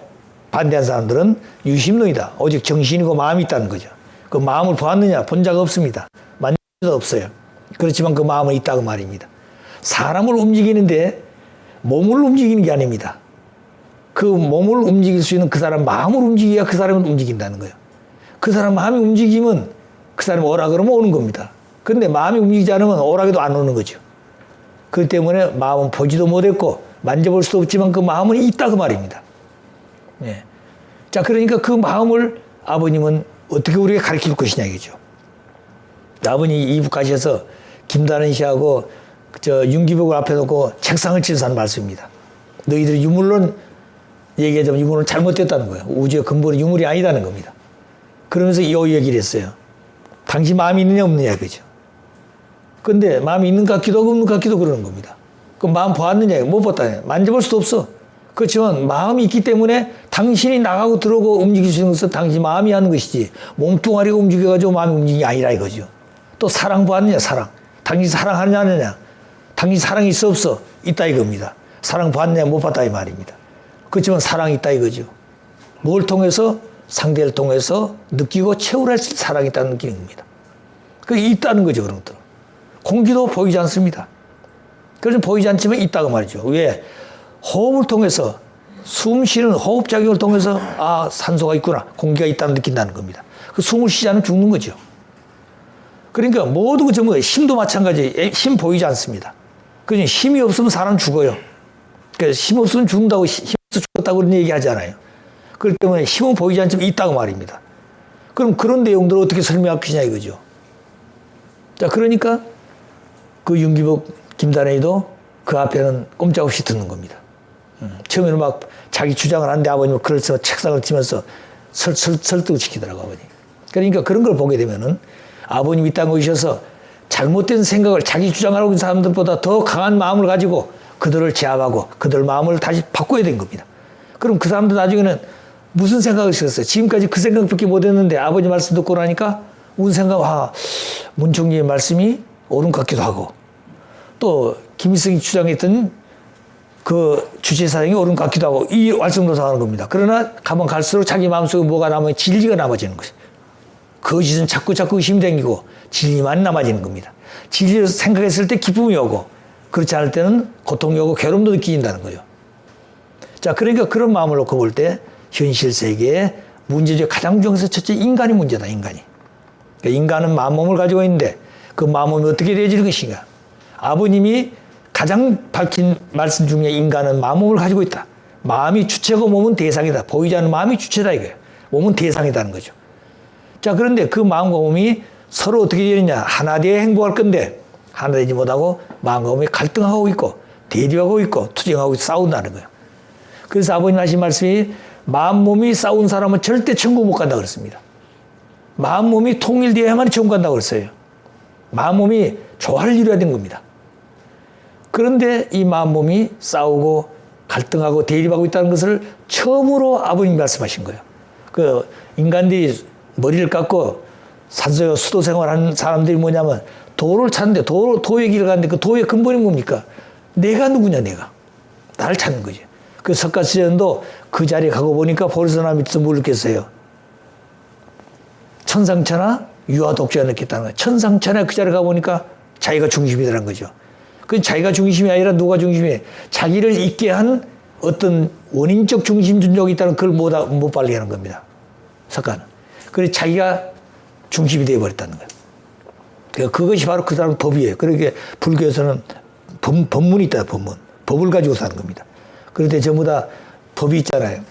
반대한 사람들은 유심론이다. 오직 정신이고 마음이 있다는 거죠. 그 마음을 보았느냐? 본 자가 없습니다. 만질 수도 없어요. 그렇지만 그 마음은 있다고 말입니다. 사람을 움직이는데 몸을 움직이는 게 아닙니다. 그 몸을 움직일 수 있는 그 사람 마음을 움직여야 그 사람을 움직인다는 거예요. 그 사람 마음이 움직이면 그 사람이 오라 그러면 오는 겁니다. 그런데 마음이 움직이지 않으면 오라기도 안 오는 거죠. 그렇기 때문에 마음은 보지도 못했고 만져볼 수도 없지만 그 마음은 있다 그 말입니다. 네. 자, 그러니까 그 마음을 아버님은 어떻게 우리에게 가르칠 것이냐 이거죠. 아버님이 이북 가셔서 김다른 씨하고 윤기복을 앞에 놓고 책상을 치면서 하는 말씀입니다. 너희들이 유물론 얘기하자면 유물은 잘못됐다는 거예요. 우주의 근본은 유물이 아니다는 겁니다. 그러면서 이 얘기를 했어요. 당신 마음이 있느냐 없느냐 그죠. 근데 마음이 있는 것 같기도 하고 없는 것 같기도 그러는 겁니다. 그럼 마음 보았느냐? 못 봤다. 만져볼 수도 없어. 그렇지만 마음이 있기 때문에 당신이 나가고 들어오고 움직일 수 있는 것은 당신 마음이 하는 것이지 몸뚱아리가 움직여가지고 마음이 움직이는 게 아니라 이거죠. 또 사랑 보았느냐? 사랑. 당신 사랑하느냐 안 하느냐? 당신 사랑이 있어 없어? 있다 이겁니다. 사랑 봤느냐 못 봤다 이 말입니다. 그렇지만 사랑이 있다 이거죠. 뭘 통해서? 상대를 통해서 느끼고 채우랄 사랑이 있다는 느끼는 겁니다. 그게 있다는 거죠. 그런 것들. 공기도 보이지 않습니다. 그래서 보이지 않지만 있다고 말이죠. 왜? 호흡을 통해서 숨 쉬는 호흡작용을 통해서 아 산소가 있구나. 공기가 있다는 느낀다는 겁니다. 그 숨을 쉬지 않으면 죽는 거죠. 그러니까 모든 것 전부 힘도 마찬가지. 힘 보이지 않습니다. 그러니 힘이 없으면 사람 죽어요. 그러니까 힘 없으면 죽는다고 힘 없어 죽었다고 그런 얘기 하잖아요. 그렇기 때문에 힘은 보이지 않지만 있다고 말입니다. 그럼 그런 내용들을 어떻게 설명할 것이냐 이거죠. 자, 그러니까 그 윤기복 김단혜도 그 앞에는 꼼짝없이 듣는 겁니다. 처음에는 막 자기 주장을 하는데 아버님은 그래서 책상을 치면서 설득을 시키더라고 아버님. 그러니까 그런 걸 보게 되면은 아버님이 이 땅에 오셔서 잘못된 생각을 자기 주장하고 있는 사람들보다 더 강한 마음을 가지고 그들을 제압하고 그들 마음을 다시 바꿔야 된 겁니다. 그럼 그 사람들 나중에는 무슨 생각을 했어요? 지금까지 그 생각밖에 못했는데 아버지 말씀 듣고 나니까 무슨 생각, 문총리의 말씀이 옳은 것 같기도 하고 또 김일성이 주장했던 그 주체사상이 옳은 것 같기도 하고 이 왈성노사하는 겁니다. 그러나 가면 갈수록 자기 마음속에 뭐가 남으면 진리가 남아지는 것이죠. 거짓은 자꾸 의심이 생기고 진리만 남아지는 겁니다. 진리를 생각했을 때 기쁨이 오고 그렇지 않을 때는 고통이 오고 괴로움도 느낀다는 거예요. 자, 그러니까 그런 마음을 놓고 볼 때 현실 세계의 문제 중에 가장 중요한 것은 첫째 인간이 문제다. 인간이. 그러니까 인간은 마음몸을 가지고 있는데 그 마음몸이 어떻게 되어지는 것인가. 아버님이 가장 밝힌 말씀 중에 인간은 마음몸을 가지고 있다. 마음이 주체고 몸은 대상이다. 보이지 않는 마음이 주체다 이거예요. 몸은 대상이다는 거죠. 자, 그런데 그 마음과 몸이 서로 어떻게 되느냐. 하나 되어 행복할 건데 하나 되지 못하고 마음과 몸이 갈등하고 있고 대립하고 있고 투쟁하고 있고 싸운다는 거예요. 그래서 아버님 하신 말씀이 마음 몸이 싸운 사람은 절대 천국 못 간다고 그랬습니다. 마음 몸이 통일되어야만 천국 간다고 그랬어요. 마음 몸이 조화를 이루어야 된 겁니다. 그런데 이 마음 몸이 싸우고 갈등하고 대립하고 있다는 것을 처음으로 아버님이 말씀하신 거예요. 그 인간들이 머리를 깎고 산소 수도 생활하는 사람들이 뭐냐면 도를 찾는데 도의 길을 가는데 그 도의 근본이 뭡니까? 내가 누구냐 내가. 나를 찾는 거죠. 그 석가시전도 그 자리에 가고 보니까 보리소나 밑에서 뭘 느꼈어요? 천상천하 유아독자가 느꼈다는 거예요. 천상천하 그 자리에 가보니까 자기가 중심이라는 거죠. 그 자기가 중심이 아니라 누가 중심이에요? 자기를 있게 한 어떤 원인적 중심 존재가 있다는 그걸 못 발견하는 겁니다. 석가는. 그래서 자기가 중심이 되어버렸다는 거예요. 그러니까 그것이 바로 그 사람 법이에요. 그러니까 불교에서는 법문이 있다, 법문. 법을 가지고 사는 겁니다. 그런데 전부 다 법이 있잖아요.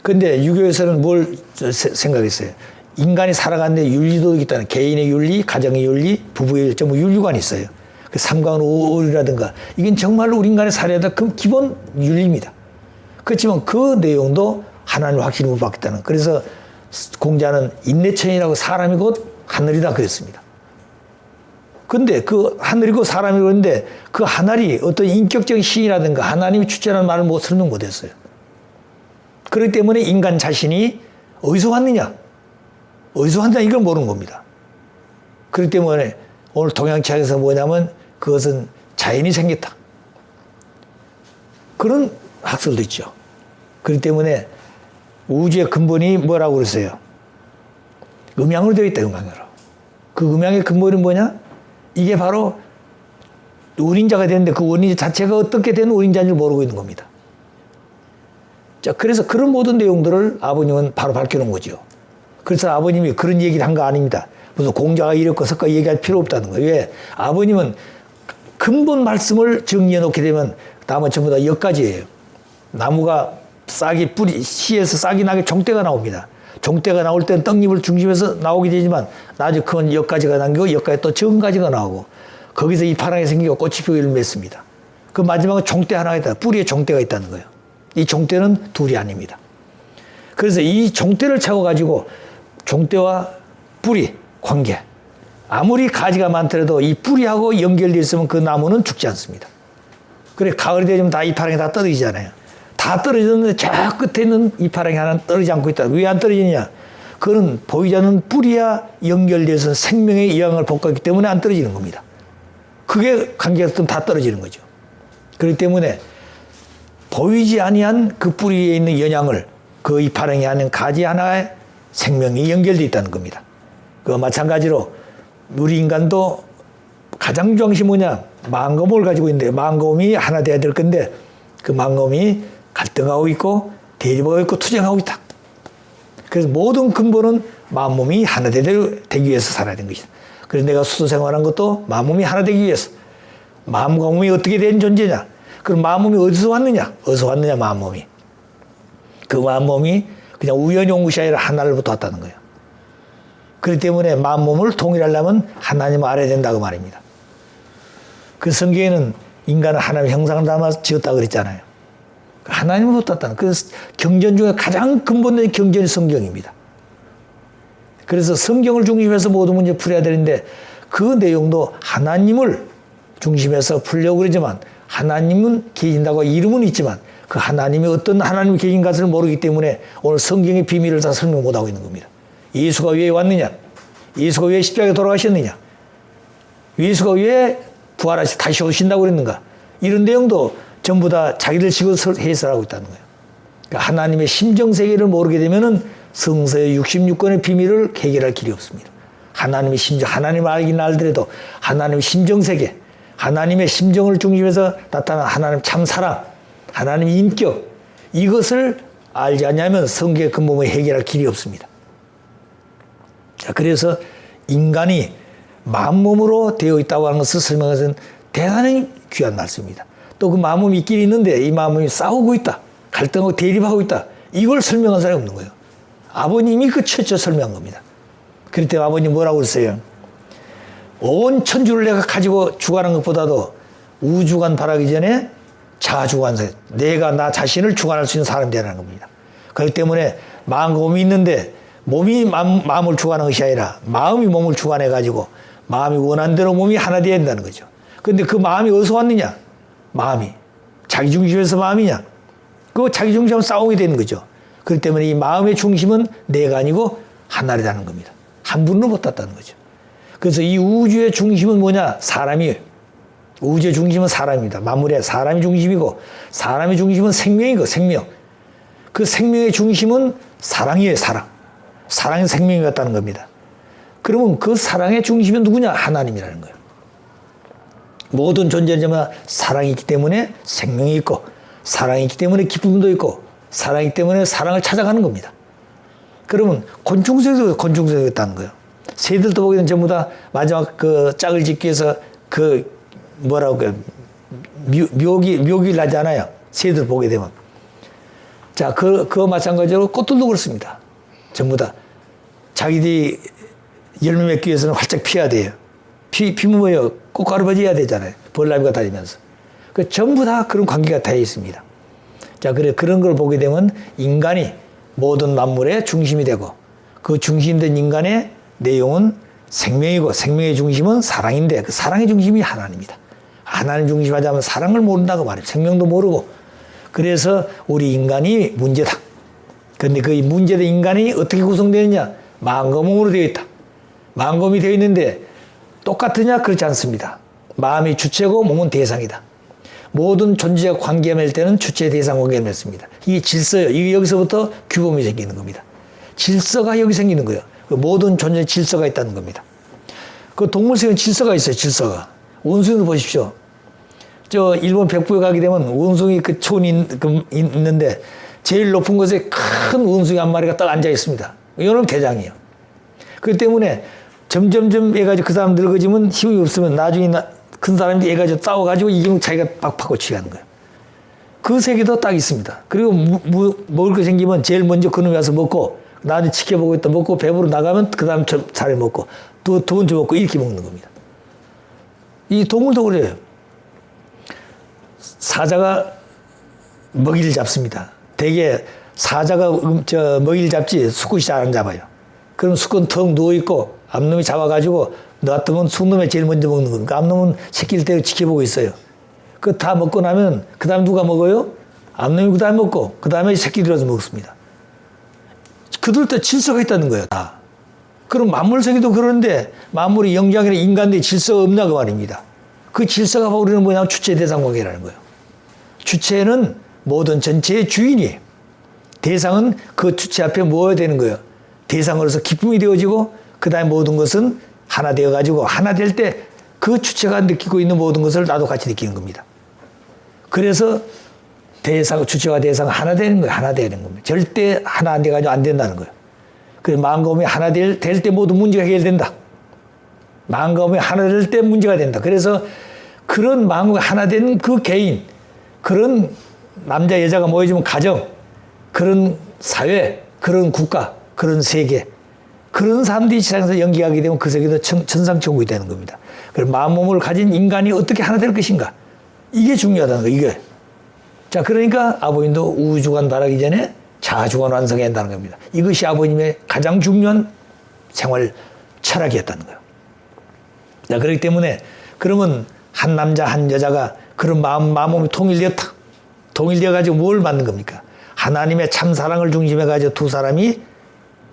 근데 유교에서는 뭘 생각했어요? 인간이 살아가는데 윤리도덕이 있다는 개인의 윤리, 가정의 윤리, 부부의 윤리, 전부 윤리관이 있어요. 그 삼관오율이라든가 이건 정말로 우리 인간의 살아야 그 기본 윤리입니다. 그렇지만 그 내용도 하나님 확실히 못 받겠다는. 그래서 공자는 인내천이라고 사람이 곧 하늘이다 그랬습니다. 근데 그 하늘이고 사람이 그런데 그 하늘이 어떤 인격적인 신이라든가 하나님이 주체라는 말을 설명 못했어요. 그렇기 때문에 인간 자신이 어디서 왔느냐, 어디서 왔느냐 이걸 모르는 겁니다. 그렇기 때문에 오늘 동양치학에서 뭐냐면 그것은 자연이 생겼다. 그런 학설도 있죠. 그렇기 때문에 우주의 근본이 뭐라고 그랬어요? 음양으로 되어 있다, 음양으로. 그 음양의 근본은 뭐냐? 이게 바로 원인자가 되는데 그 원인자 자체가 어떻게 된 원인자인지 모르고 있는 겁니다. 자, 그래서 그런 모든 내용들을 아버님은 바로 밝혀놓은 거죠. 그래서 아버님이 그런 얘기를 한 거 아닙니다. 무슨 공자가 이랬고 석가 얘기할 필요 없다는 거예요. 왜? 아버님은 근본 말씀을 정리해 놓게 되면 다음은 전부 다 엿가지예요. 나무가 싹이 씨에서 싹이 나게 종대가 나옵니다. 종대가 나올 때는 떡잎을 중심해서 나오게 되지만 나중에 그건 엿가지가 남기고 엿가지 또 적은 가지가 나오고 거기서 잎하나가 생기고 꽃이 피고 열매 맺습니다. 그 마지막은 종대 하나가 있다. 뿌리에 종대가 있다는 거예요. 이 종대는 둘이 아닙니다. 그래서 이 종대를 차고가지고 종대와 뿌리 관계 아무리 가지가 많더라도 이 뿌리하고 연결되어 있으면 그 나무는 죽지 않습니다. 그래 가을이 되면 다 잎하랑이 다 떨어지잖아요. 다 떨어졌는데 저 끝에 있는 잎파랑이 하나는 떨어지지 않고 있다. 왜 안 떨어지느냐? 그거는 보이지 않는 뿌리와 연결돼서 생명의 영향을 받고 있기 때문에 안 떨어지는 겁니다. 그게 관계가 없으면 다 떨어지는 거죠. 그렇기 때문에 보이지 아니한 그 뿌리에 있는 영향을 그 잎파랑이 하는 가지 하나에 생명이 연결되어 있다는 겁니다. 그 마찬가지로 우리 인간도 가장 중요한 것이 뭐냐? 마음과 몸을 가지고 있는데 마음과 몸이 하나 돼야 될 건데 그 마음과 몸이 갈등하고 있고 대립하고 있고 투쟁하고 있다. 그래서 모든 근본은 마음 몸이 하나 되기 위해서 살아야 되는 것이다. 그래서 내가 수도 생활한 것도 마음 몸이 하나 되기 위해서. 마음과 몸이 어떻게 된 존재냐? 그럼 마음 몸이 어디서 왔느냐? 어디서 왔느냐 마음 몸이. 그 마음 몸이 그냥 우연히 온 것이 아니라 하나로부터 왔다는 거예요. 그렇기 때문에 마음 몸을 통일하려면 하나님을 알아야 된다고 말입니다. 그 성경에는 인간은 하나님의 형상을 담아 지었다 그랬잖아요. 하나님을 못 땄다는. 그래서 경전 중에 가장 근본적인 경전이 성경입니다. 그래서 성경을 중심해서 모든 문제 풀어야 되는데 그 내용도 하나님을 중심해서 풀려고 그러지만 하나님은 계신다고 이름은 있지만 그 하나님이 어떤 하나님이 계신 것을 모르기 때문에 오늘 성경의 비밀을 다 설명 못하고 있는 겁니다. 예수가 왜 왔느냐? 예수가 왜 십자가에 돌아가셨느냐? 예수가 왜 부활하시 다시 오신다고 그랬는가? 이런 내용도 전부 다 자기들 식으로 해설하고 있다는 거예요. 그러니까 하나님의 심정세계를 모르게 되면은 성서의 66권의 비밀을 해결할 길이 없습니다. 하나님의 심정, 하나님을 알긴 알더라도 하나님의 심정세계, 하나님의 심정을 중심해서 나타난 하나님 참 사랑, 하나님의 인격, 이것을 알지 않냐면 성경의 근본을 해결할 길이 없습니다. 자, 그래서 인간이 만몸으로 되어 있다고 하는 것을 설명하는 것은 대단히 귀한 말씀입니다. 또 그 마음이 있긴 있는데 이 마음이 싸우고 있다, 갈등하고 대립하고 있다, 이걸 설명한 사람이 없는 거예요. 아버님이 그 최초 설명한 겁니다. 그럴 때 아버님 뭐라고 그랬어요? 온 천주를 내가 가지고 주관한 것보다도 우주관 바라기 전에 자주관세, 내가 나 자신을 주관할 수 있는 사람이 되라는 겁니다. 그렇기 때문에 마음과 몸이 있는데 몸이 마음을 주관하는 것이 아니라 마음이 몸을 주관해가지고 마음이 원하는 대로 몸이 하나 되어야 된다는 거죠. 그런데 그 마음이 어디서 왔느냐? 마음이 자기 중심에서 마음이냐? 그 자기 중심하면 싸우게 되는 거죠. 그렇기 때문에 이 마음의 중심은 내가 아니고 하나라는 겁니다. 한 분으로 못 땄다는 거죠. 그래서 이 우주의 중심은 뭐냐? 사람이에요. 우주의 중심은 사람입니다. 만물의 사람이 중심이고 사람의 중심은 생명이고 생명. 그 생명의 중심은 사랑이에요. 사랑. 사랑이 생명이 같다는 겁니다. 그러면 그 사랑의 중심은 누구냐? 하나님이라는 거예요. 모든 존재자마다 사랑이 있기 때문에 생명이 있고 사랑이 있기 때문에 기쁨도 있고 사랑이 있기 때문에 사랑을 찾아가는 겁니다. 그러면 곤충새도 곤충새도 있다는 거예요. 새들도 보게 되면 전부 다 마지막 그 짝을 짓기 위해서 그 뭐라고 그래요? 묘기를 하지 않아요. 새들 보게 되면. 자, 그거 마찬가지로 꽃들도 그렇습니다. 전부 다 자기들이 열매 맺기 위해서는 활짝 피어야 돼요. 피면 뭐예요? 꽃가루바지해야 되잖아요. 벌나비가 다니면서. 그 전부 다 그런 관계가 되어 있습니다. 자, 그래 그런 걸 보게 되면 인간이 모든 만물의 중심이 되고 그 중심된 인간의 내용은 생명이고 생명의 중심은 사랑인데 그 사랑의 중심이 하나님입니다. 하나님 중심하자면 사랑을 모른다고 말해요. 생명도 모르고. 그래서 우리 인간이 문제다. 그런데 그 문제된 인간이 어떻게 구성되느냐? 마음과 몸으로 되어 있다. 마음과 몸이 되어 있는데 똑같으냐? 그렇지 않습니다. 마음이 주체고 몸은 대상이다. 모든 존재와 관계가 맺을 때는 주체 대상 관계가 맺습니다. 이게 질서예요. 이게 여기서부터 규범이 생기는 겁니다. 질서가 여기 생기는 거예요. 모든 존재에 질서가 있다는 겁니다. 그 동물성에 질서가 있어요. 질서가. 원숭이도 보십시오. 저 일본 백부에 가게 되면 원숭이 그 촌이 있는데 제일 높은 곳에 큰 원숭이 한 마리가 딱 앉아 있습니다. 이거는 대장이에요. 그렇기 때문에 점점점 해가지고 그 사람 늙어지면 힘이 없으면 나중에 큰 사람이 해가지고 싸워가지고 이기면 자기가 막 파고 취하는 거예요. 그 세계도 딱 있습니다. 그리고 먹을 거 생기면 제일 먼저 그놈이 와서 먹고 나중에 지켜보고 있다 먹고 배부로 나가면 그 다음 차례 먹고 두 번째 먹고 이렇게 먹는 겁니다. 이 동물도 그래요. 사자가 먹이를 잡습니다. 대개 사자가 먹이를 잡지 수컷이 잘 안 잡아요. 그럼 수컷은 턱 누워있고 암놈이 잡아가지고 놔두면 숙놈이 제일 먼저 먹는 겁니다. 암놈은 새끼를 때려 지켜보고 있어요. 그 다 먹고 나면 그 다음 누가 먹어요? 암놈이 그 다음에 먹고 그 다음에 새끼들이 와서 먹습니다. 그들도 질서가 있다는 거예요. 다. 그럼 만물 세계도 그러는데 만물이 영장이나 인간들이 질서가 없나 그 말입니다. 그 질서가 우리는 뭐냐면 주체 대상 관계라는 거예요. 주체는 모든 전체의 주인이에요. 대상은 그 주체 앞에 모여야 되는 거예요. 대상으로서 기쁨이 되어지고 그 다음에 모든 것은 하나 되어가지고 하나 될 때 그 주체가 느끼고 있는 모든 것을 나도 같이 느끼는 겁니다. 그래서 대상, 주체와 대상 하나 되는 거예요. 하나 되는 겁니다. 절대 하나 안 돼가지고 안 된다는 거예요. 그래서 마음과 몸이 하나 될 때 모든 문제가 해결된다. 마음과 몸이 하나 될 때 문제가 된다. 그래서 그런 마음과 하나 된 그 개인, 그런 남자 여자가 모여지면 가정, 그런 사회, 그런 국가, 그런 세계, 그런 사람들이 세상에서 연기하게 되면 그 세계도 천상천국이 되는 겁니다. 그래서 마음 몸을 가진 인간이 어떻게 하나 될 것인가? 이게 중요하다는 거예요. 이게. 자, 그러니까 아버님도 우주관 바라기 전에 자주관 완성해야 한다는 겁니다. 이것이 아버님의 가장 중요한 생활 철학이었다는 거예요. 자, 그렇기 때문에 그러면 한 남자 한 여자가 그런 마음이 통일되었다. 통일되어가지고 뭘 만든 겁니까? 하나님의 참 사랑을 중심해가지고 두 사람이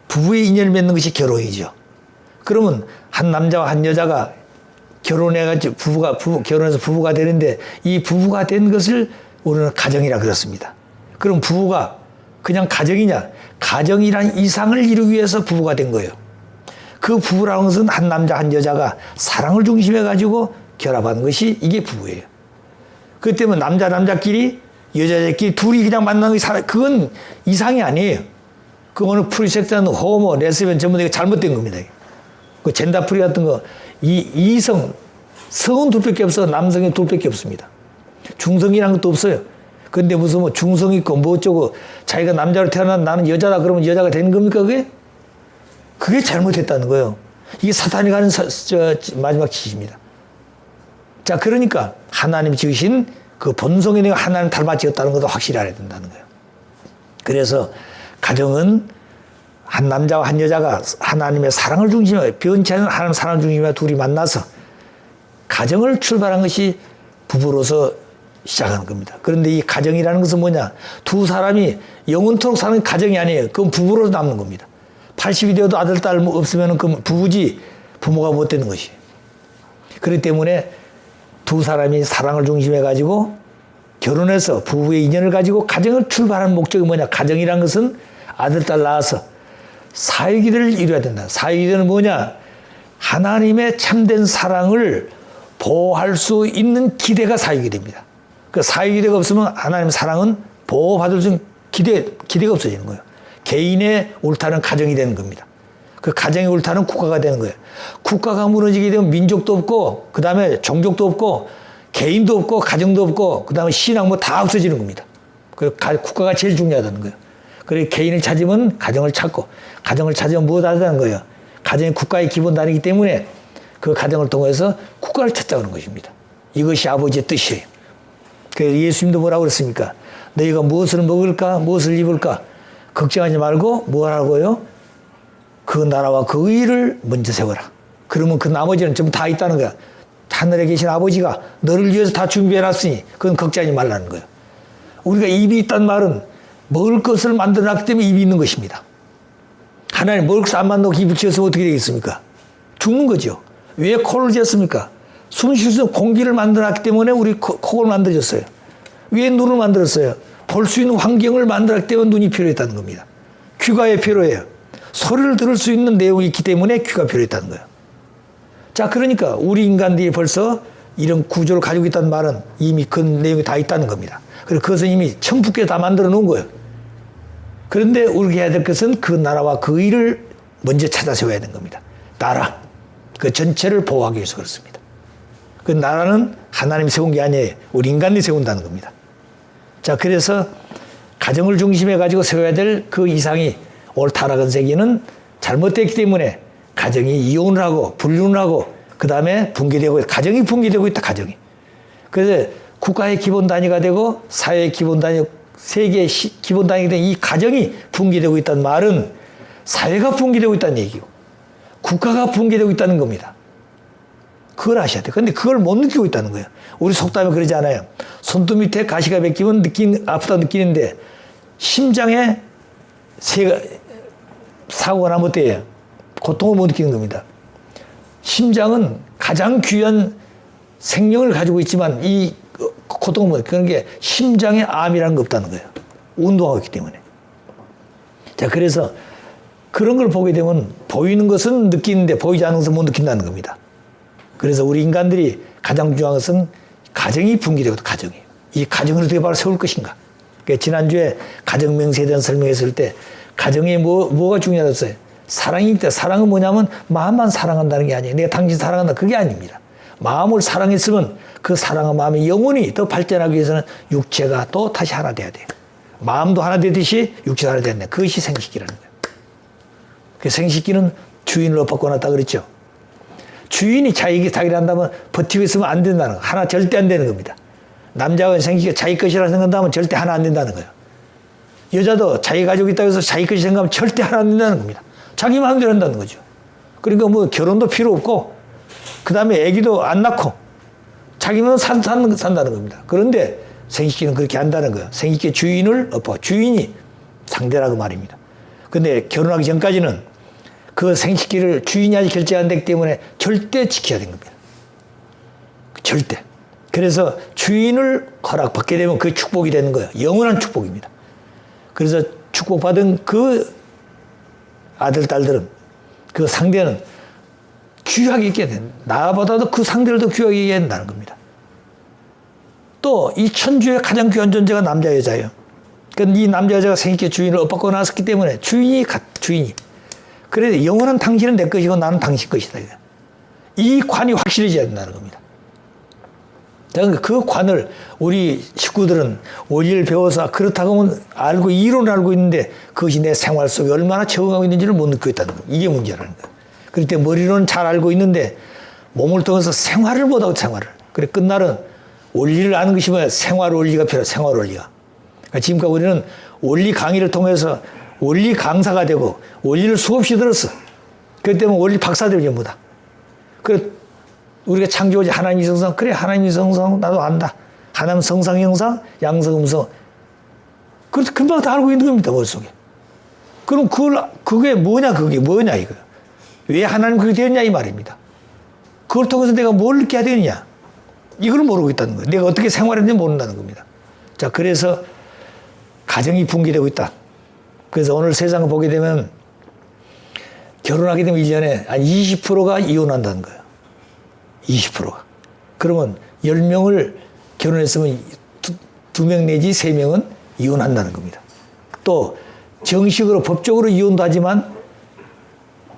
부부의 인연을 맺는 것이 결혼이죠. 그러면 한 남자와 한 여자가 결혼해가지고 결혼해서 부부가 되는데 이 부부가 된 것을 우리는 가정이라 그렇습니다. 그럼 부부가 그냥 가정이냐? 가정이란 이상을 이루기 위해서 부부가 된 거예요. 그 부부라는 것은 한 남자 한 여자가 사랑을 중심해가지고 결합하는 것이 이게 부부예요. 그렇기 때문에 남자끼리 여자끼리 둘이 그냥 만나는 게 그건 이상이 아니에요. 그거는 프리섹스는 호모, 레스비언 전부 다 잘못된 겁니다. 그 젠더프리 같은 거 이성, 성은 둘밖에 없어. 남성이 둘밖에 없습니다. 중성이라는 것도 없어요. 근데 무슨 뭐 중성 있고 뭐 어쩌고 자기가 남자로 태어난 나는 여자다 그러면 여자가 되는 겁니까 그게? 그게 잘못했다는 거예요. 이게 사탄이 가는 마지막 짓입니다. 자, 그러니까 하나님 지으신 그 본성에 내가 하나님 닮아 지었다는 것도 확실히 알아야 된다는 거예요. 그래서 가정은 한 남자와 한 여자가 하나님의 사랑을 중심에 변치 않은 하나님의 사랑을 중심에 둘이 만나서 가정을 출발한 것이 부부로서 시작하는 겁니다. 그런데 이 가정이라는 것은 뭐냐? 두 사람이 영원토록 사는 가정이 아니에요. 그건 부부로 남는 겁니다. 80이 되어도 아들, 딸 없으면 그건 부부지 부모가 못 되는 것이에요. 그렇기 때문에 두 사람이 사랑을 중심해 가지고 결혼해서 부부의 인연을 가지고 가정을 출발하는 목적이 뭐냐? 가정이라는 것은 아들, 딸 낳아서 사회기대를 이루어야 된다. 사회기대는 뭐냐? 하나님의 참된 사랑을 보호할 수 있는 기대가 사회기대입니다. 그 사회기대가 없으면 하나님의 사랑은 보호받을 수 있는 기대가 없어지는 거예요. 개인의 옳다는 가정이 되는 겁니다. 그 가정의 옳다는 국가가 되는 거예요. 국가가 무너지게 되면 민족도 없고, 그 다음에 종족도 없고, 개인도 없고, 가정도 없고, 그 다음에 신앙 뭐 다 없어지는 겁니다. 그 국가가 제일 중요하다는 거예요. 그래서 개인을 찾으면 가정을 찾고, 가정을 찾으면 무엇 하자는 거예요. 가정이 국가의 기본 단위이기 때문에 그 가정을 통해서 국가를 찾자는 것입니다. 이것이 아버지의 뜻이에요. 그래서 예수님도 뭐라고 그랬습니까? 너희가 무엇을 먹을까? 무엇을 입을까? 걱정하지 말고 뭘 하고요? 그 나라와 그 의를 먼저 세워라. 그러면 그 나머지는 전부 다 있다는 거야. 하늘에 계신 아버지가 너를 위해서 다 준비해놨으니 그건 걱정하지 말라는 거예요. 우리가 입이 있다는 말은 먹을 것을 만들어놨기 때문에 입이 있는 것입니다. 하나님 먹을 것을 안 만들고 입을 지었으면 어떻게 되겠습니까? 죽는 거죠. 왜 코를 지었습니까? 숨 쉴 수 있는 공기를 만들어놨기 때문에 우리 코를 만들어줬어요. 왜 눈을 만들었어요? 볼 수 있는 환경을 만들었기 때문에 눈이 필요했다는 겁니다. 귀가 왜 필요해요? 소리를 들을 수 있는 내용이 있기 때문에 귀가 필요했다는 거예요. 자, 그러니까 우리 인간들이 벌써 이런 구조를 가지고 있다는 말은 이미 그 내용이 다 있다는 겁니다. 그래서 그것은 이미 천부께 다 만들어 놓은 거예요. 그런데 우리가 해야 될 것은 그 나라와 그 의를 먼저 찾아 세워야 되는 겁니다. 나라, 그 전체를 보호하기 위해서 그렇습니다. 그 나라는 하나님이 세운 게 아니에요. 우리 인간이 세운다는 겁니다. 자, 그래서 가정을 중심해 가지고 세워야 될 그 이상이 옳다라는 세계는 잘못됐기 때문에 가정이 이혼을 하고 분류를 하고 그 다음에 붕괴되고 가정이 붕괴되고 있다. 가정이. 그래서 국가의 기본 단위가 되고 사회의 기본 단위, 세계의 기본 단위가 된 이 가정이 붕괴되고 있다는 말은 사회가 붕괴되고 있다는 얘기고 국가가 붕괴되고 있다는 겁니다. 그걸 아셔야 돼요. 근데 그걸 못 느끼고 있다는 거예요. 우리 속담에 그러지 않아요. 손톱 밑에 가시가 벗기면 아프다 느끼는데 심장에 사고가 나면 어때요? 고통을 못 느끼는 겁니다. 심장은 가장 귀한 생명을 가지고 있지만 이 고통을 못 느끼는 게 심장에 암이라는 게 없다는 거예요. 운동하고 있기 때문에. 자, 그래서 그런 걸 보게 되면 보이는 것은 느끼는데 보이지 않는 것은 못 느낀다는 겁니다. 그래서 우리 인간들이 가장 중요한 것은 가정이 붕괴되고 가정이에요. 이 가정을 어떻게 바로 세울 것인가. 그러니까 지난주에 가정 명세에 대한 설명했을 때 가정에 뭐가 중요하겠어요? 사랑이기 때문에 사랑은 뭐냐면 마음만 사랑한다는 게 아니에요. 내가 당신 사랑한다. 그게 아닙니다. 마음을 사랑했으면 그 사랑한 마음이 영혼이 더 발전하기 위해서는 육체가 또 다시 하나 돼야 돼요. 마음도 하나 되듯이 육체도 하나 돼야 돼요. 그것이 생식기라는 거예요. 그 생식기는 주인을 엇바꿔놨다 그랬죠. 주인이 자기를 한다면 버티고 있으면 안 된다는 거. 하나 절대 안 되는 겁니다. 남자가 생기가 자기 것이라 생각한다면 절대 하나 안 된다는 거예요. 여자도 자기 가지고 있다고 해서 자기 것이 생각하면 절대 하나 안 된다는 겁니다. 자기 마음대로 한다는 거죠. 그러니까 뭐 결혼도 필요 없고, 그 다음에 아기도 안 낳고, 자기는 산다는 겁니다. 그런데 생식기는 그렇게 한다는 거예요. 생식기의 주인을 엎어. 주인이 상대라고 말입니다. 근데 결혼하기 전까지는 그 생식기를 주인이 아직 결제 안 됐기 때문에 절대 지켜야 되는 겁니다. 절대. 그래서 주인을 허락받게 되면 그게 축복이 되는 거예요. 영원한 축복입니다. 그래서 축복받은 그 아들, 딸들은, 그 상대는 귀하게 있게 된다. 나보다도 그 상대를 더 귀하게 있게 된다는 겁니다. 또 이 천주의 가장 귀한 존재가 남자, 여자예요. 그러니까 이 남자, 여자가 생식기 주인을 엇받고 나섰기 때문에 주인이. 그래서 영원한 당신은 내 것이고 나는 당신 것이다. 이 관이 확실해져야 된다는 겁니다. 그 관을 우리 식구들은 원리를 배워서 그렇다고 하면 알고 이론을 알고 있는데 그것이 내 생활 속에 얼마나 적응하고 있는지를 못 느끼고 있다는 거예요. 이게 문제라는 거예요. 그럴 때 머리로는 잘 알고 있는데 몸을 통해서 생활을 못하고 생활을. 그래 끝날은 원리를 아는 것이 뭐야? 생활 원리가 필요해. 생활 원리가. 그러니까 지금까지 우리는 원리 강의를 통해서 원리 강사가 되고 원리를 수없이 들었어. 그렇기 때문에 원리 박사들이 전부 다. 그래 우리가 창조주 하나님이 성상, 그래 하나님이 성상 나도 안다. 하나님 성상 형상, 양성 음성. 그래서 금방 다 알고 있는 겁니다, 머릿속에. 그럼 그게 뭐냐 이거예요. 왜 하나님 그렇게 되었냐 이 말입니다. 그걸 통해서 내가 뭘 느껴야 되느냐. 이걸 모르고 있다는 거예요. 내가 어떻게 생활했는지 모른다는 겁니다. 자, 그래서 가정이 붕괴되고 있다. 그래서 오늘 세상을 보게 되면 결혼하게 되면 1년에 한 20%가 이혼한다는 거예요. 20%가. 그러면 10명을 결혼했으면 2명 내지 3명은 이혼한다는 겁니다. 또 정식으로 법적으로 이혼도 하지만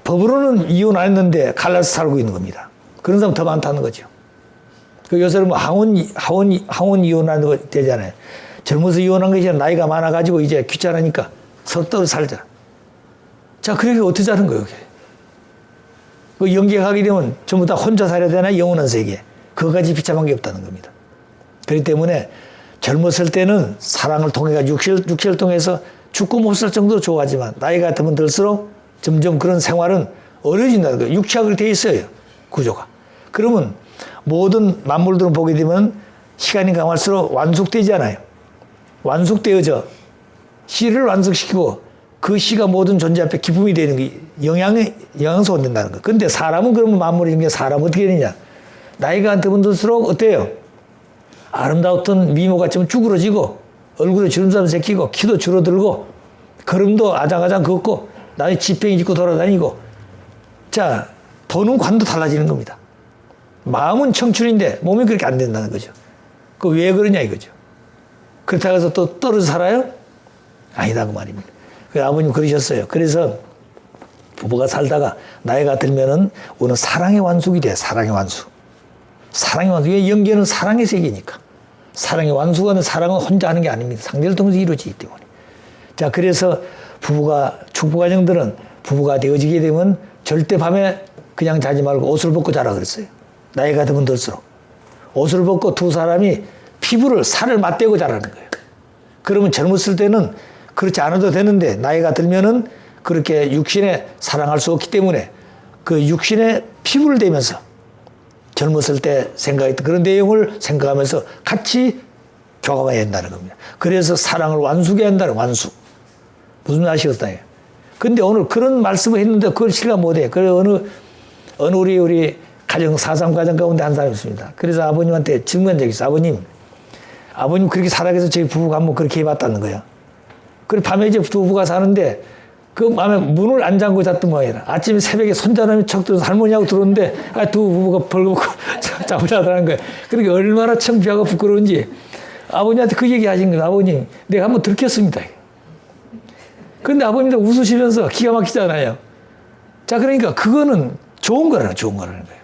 법으로는 이혼 안 했는데 갈라서 살고 있는 겁니다. 그런 사람 더 많다는 거죠. 그 요새는 뭐 항원 이혼하는 거 되잖아요. 젊어서 이혼한 것이 아니라 나이가 많아가지고 이제 귀찮으니까 서로 떨어져 살자. 자, 그렇게 어떻게 사는 거예요, 그게? 그 연계하게 되면 전부 다 혼자 살아야 되나? 영원한 세계. 그거까지 비참한 게 없다는 겁니다. 그렇기 때문에 젊었을 때는 사랑을 통해 육체를 통해서 죽고 못 살 정도로 좋아하지만 나이가 들면 들수록 점점 그런 생활은 어려진다는 거예요. 육체가 그렇게 돼 있어요. 구조가. 그러면 모든 만물들을 보게 되면 시간이 강할수록 완숙되잖아요. 완숙되어져 씨를 완숙시키고 그 씨가 모든 존재 앞에 기쁨이 되는 게 영양소가 된다는 거예요. 근데 사람은 그러면 만물인 게 사람은 어떻게 되느냐. 나이가 들면 들수록 어때요? 아름다웠던 미모같이 쭈그러지고 얼굴에 주름살 새끼고 키도 줄어들고 걸음도 아장아장 걷고 나의 지팽이 짚고 돌아다니고 자 보는 관도 달라지는 겁니다. 마음은 청춘인데 몸이 그렇게 안 된다는 거죠. 그 왜 그러냐 이거죠. 그렇다고 해서 또 떨어져 살아요? 아니다 그 말입니다. 그 아버님 그러셨어요. 그래서 부부가 살다가 나이가 들면은 오늘 사랑의 완숙이 돼. 사랑의 완숙. 사랑의 완숙. 왜 연계는 사랑의 세계니까. 사랑의 완숙은 사랑은 혼자 하는 게 아닙니다. 상대를 통해서 이루어지기 때문에. 자, 그래서 축복가정들은 부부가 되어지게 되면 절대 밤에 그냥 자지 말고 옷을 벗고 자라 그랬어요. 나이가 들면 들수록. 옷을 벗고 두 사람이 살을 맞대고 자라는 거예요. 그러면 젊었을 때는 그렇지 않아도 되는데 나이가 들면은 그렇게 육신에 사랑할 수 없기 때문에 그 육신에 피부를 대면서 젊었을 때 생각했던 그런 내용을 생각하면서 같이 교감해야 한다는 겁니다. 그래서 사랑을 완숙해야 한다는 완숙. 무슨 아시겠어요? 근데 오늘 그런 말씀을 했는데 그걸 실감 못해. 그래 어느 우리 가정 사삼 가정 가운데 한 사람이 있습니다. 그래서 아버님한테 질문한 적이 있어요. 아버님 그렇게 살아계서 저희 부부가 한번 그렇게 해봤다는 거예요. 그래 밤에 이제 부부가 사는데 그 밤에 문을 안 잠그고 잤던 모양이라. 아침에 새벽에 손자람이 척 들어서 할머니하고 들어오는데 두 부부가 벌거벗고 잠을 자더라는 거예요. 그러니까 얼마나 창피하고 부끄러운지 아버님한테 그 얘기 하신 거예요. 아버님 내가 한번 들켰습니다. 근데 아버님도 웃으시면서 기가 막히잖아요. 자, 그러니까 그거는 좋은 거라는 거예요.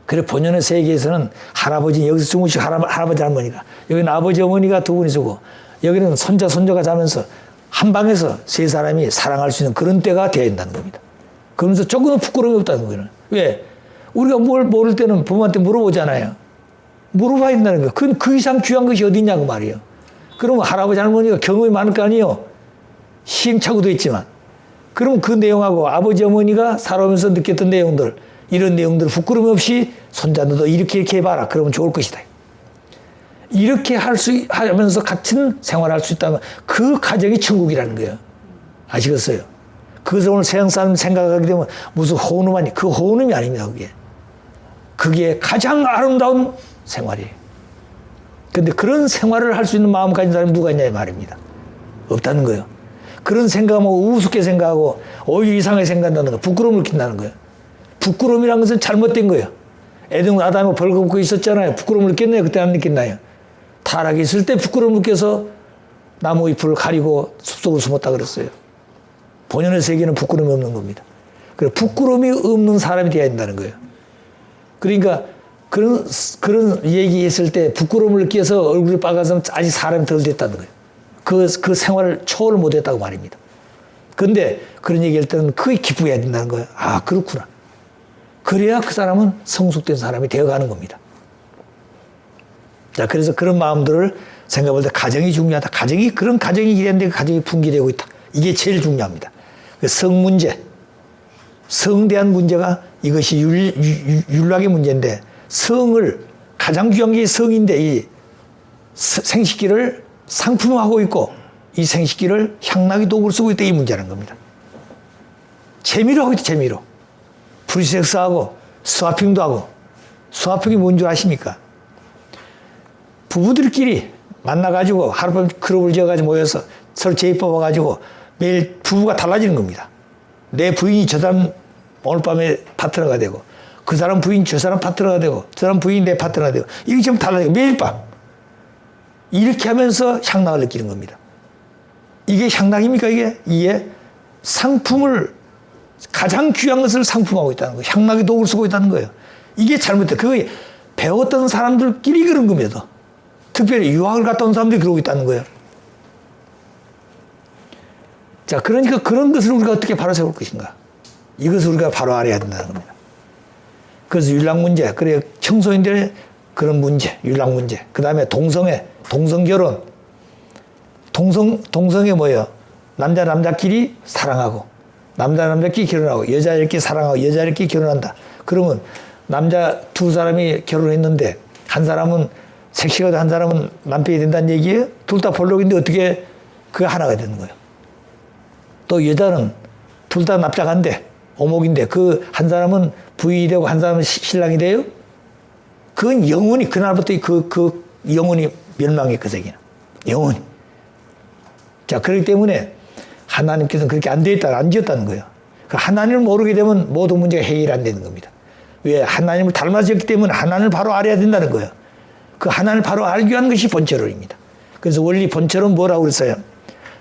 그래 본연의 세계에서는 할아버지 여기서 주무시고 할아버지 할머니가 여기는 아버지 어머니가 두 분이서고 여기는 손자가 자면서 한 방에서 세 사람이 사랑할 수 있는 그런 때가 되어야 된다는 겁니다. 그러면서 조금은 부끄러움이 없다는 거예요. 왜? 우리가 뭘 모를 때는 부모한테 물어보잖아요. 물어봐야 된다는 거예요. 그건 그 이상 귀한 것이 어디 있냐고 말이에요. 그러면 할아버지 할머니가 경험이 많을 거 아니에요. 시행착오도 있지만 그럼 그 내용하고 아버지 어머니가 살아오면서 느꼈던 내용들, 이런 내용들 부끄러움 없이 손자 너도 이렇게 해봐라. 그러면 좋을 것이다. 이렇게 하면서 같은 생활을 할 수 있다면 그 가정이 천국이라는 거예요. 아시겠어요? 그것을 오늘 세상 사람 생각하게 되면 무슨 호흡 아니, 그 호흡이 아닙니다. 그게 가장 아름다운 생활이에요. 근데 그런 생활을 할 수 있는 마음 가진 사람이 누가 있냐 이 말입니다. 없다는 거예요. 그런 생각하면 우습게 생각하고 오히려 이상하게 생각한다는 거예요. 부끄러움을 느낀다는 거예요. 부끄러움이라는 것은 잘못된 거예요. 에덴 아담이 벌거벗고 있었잖아요. 부끄러움을 느꼈나요? 그때 안 느꼈나요? 타락이 있을 때 부끄러움을 느껴서 나무 잎을 가리고 숲속으로 숨었다 그랬어요. 본연의 세계는 부끄러움이 없는 겁니다. 그래서 부끄러움이 없는 사람이 되어야 된다는 거예요. 그러니까 그런 얘기했을 때 부끄러움을 느껴서 얼굴이 빨가서 아직 사람이 덜 됐다는 거예요. 그 생활을 초월을 못 했다고 말입니다. 그런데 그런 얘기할 때는 그게 기쁘게 해야 된다는 거예요. 아, 그렇구나. 그래야 그 사람은 성숙된 사람이 되어가는 겁니다. 자, 그래서 그런 마음들을 생각할 때 가정이 중요하다. 그런 가정이 기대는데 그 가정이 붕괴되고 있다. 이게 제일 중요합니다. 성 문제, 성에 대한 문제가 이것이 윤락의 문제인데 성을 가장 귀한 게 성인데 이 생식기를 상품화하고 있고 이 생식기를 향락의 도구로 쓰고 있다 이 문제라는 겁니다. 재미로 하고 있다 재미로. 프리섹스하고 스와핑도 하고 스와핑이 뭔 줄 아십니까? 부부들끼리 만나가지고 하룻밤 클럽을 지어가지고 모여서 서로 제의 뽑아가지고 매일 부부가 달라지는 겁니다. 내 부인이 저 사람 오늘 밤에 파트너가 되고 그 사람 부인 저 사람 파트너가 되고 저 사람 부인 내 파트너가 되고 이게 좀 달라지고 매일 밤 이렇게 하면서 향락을 느끼는 겁니다. 이게 향락입니까 이게? 이게 상품을 가장 귀한 것을 상품하고 있다는 거예요. 향락의 도구를 쓰고 있다는 거예요. 이게 잘못돼. 그거 배웠던 사람들끼리 그런 겁니다. 특별히 유학을 갔다 온 사람들이 그러고 있다는 거예요. 자, 그러니까 그런 것을 우리가 어떻게 바로 세울 것인가? 이것을 우리가 바로 알아야 된다는 겁니다. 그래서 윤락 문제, 그래 청소년들의 그런 문제, 윤락 문제. 그 다음에 동성결혼. 동성이 뭐예요? 남자끼리 사랑하고, 남자끼리 결혼하고, 여자끼리 사랑하고, 여자끼리 결혼한다. 그러면 남자 두 사람이 결혼했는데, 한 사람은 섹시가 한 사람은 남편이 된다는 얘기예요? 둘 다 볼록인데 어떻게 그 하나가 되는 거예요? 또 여자는 둘 다 납작한데, 오목인데, 그 한 사람은 부인이 되고 한 사람은 신랑이 돼요? 그건 영원히, 그날부터 그 영원히 멸망의 그 세계는. 영원히. 자, 그렇기 때문에 하나님께서는 그렇게 안 되었다, 안 지었다는 거예요. 하나님을 모르게 되면 모든 문제가 해결이 안 되는 겁니다. 왜? 하나님을 닮아졌기 때문에 하나님을 바로 알아야 된다는 거예요. 그 하나님을 바로 알기 위한 것이 본체론입니다. 그래서 원리 본체론 뭐라고 그랬어요?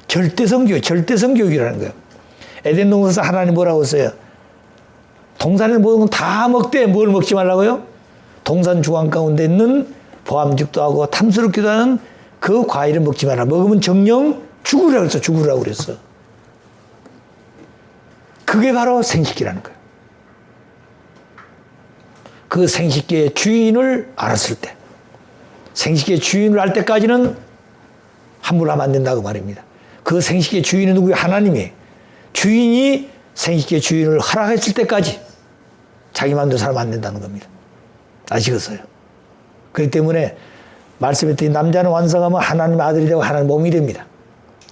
절대성 교육이라는 거예요. 에덴 동산에서 하나님 뭐라고 했어요? 동산에 모든 건 다 먹되 뭘 먹지 말라고요? 동산 주황 가운데 있는 보암직도 하고 탐스럽기도 하는 그 과일을 먹지 마라. 먹으면 정령 죽으라고 그랬어. 그게 바로 생식기라는 거예요. 그 생식기의 주인을 알았을 때, 생식기의 주인을 알 때까지는 함부로 하면 안 된다고 말입니다. 그 생식기의 주인은 누구예요? 하나님이에요. 주인이 생식기의 주인을 허락했을 때까지 자기 마음대로 살면 안 된다는 겁니다. 아시겠어요? 그렇기 때문에 말씀했더니 남자는 완성하면 하나님의 아들이 되고 하나님의 몸이 됩니다.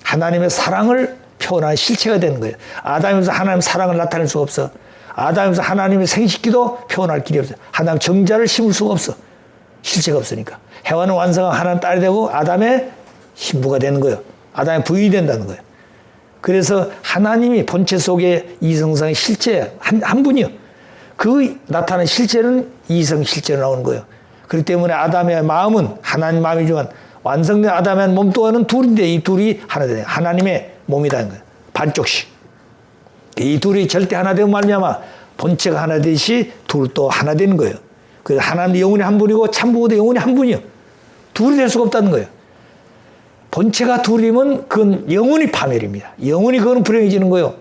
하나님의 사랑을 표현한 실체가 되는 거예요. 아담에서 하나님의 사랑을 나타낼 수가 없어. 아담에서 하나님의 생식기도 표현할 길이 없어. 하나님 정자를 심을 수가 없어. 실체가 없으니까. 해와는 완성한 하나님 딸이 되고 아담의 신부가 되는 거예요. 아담의 부인이 된다는 거예요. 그래서 하나님이 본체 속에 이성상의 실체 한 분이요. 그 나타나는 실체는 이성 실체로 나오는 거예요. 그렇기 때문에 아담의 마음은 하나님 마음이지만 완성된 아담의 몸 또한은 둘인데 이 둘이 하나 되는 하나님의 몸이라는 거예요. 반쪽씩. 이 둘이 절대 하나 되면 말미암아 본체가 하나 되듯이 둘도 하나 되는 거예요. 그래서 하나님도 영혼이 한 분이고 참부도 영혼이 한 분이요. 둘이 될 수가 없다는 거예요. 본체가 둘이면 그건 영혼이 파멸입니다. 영혼이 그거는 불행해지는 거예요.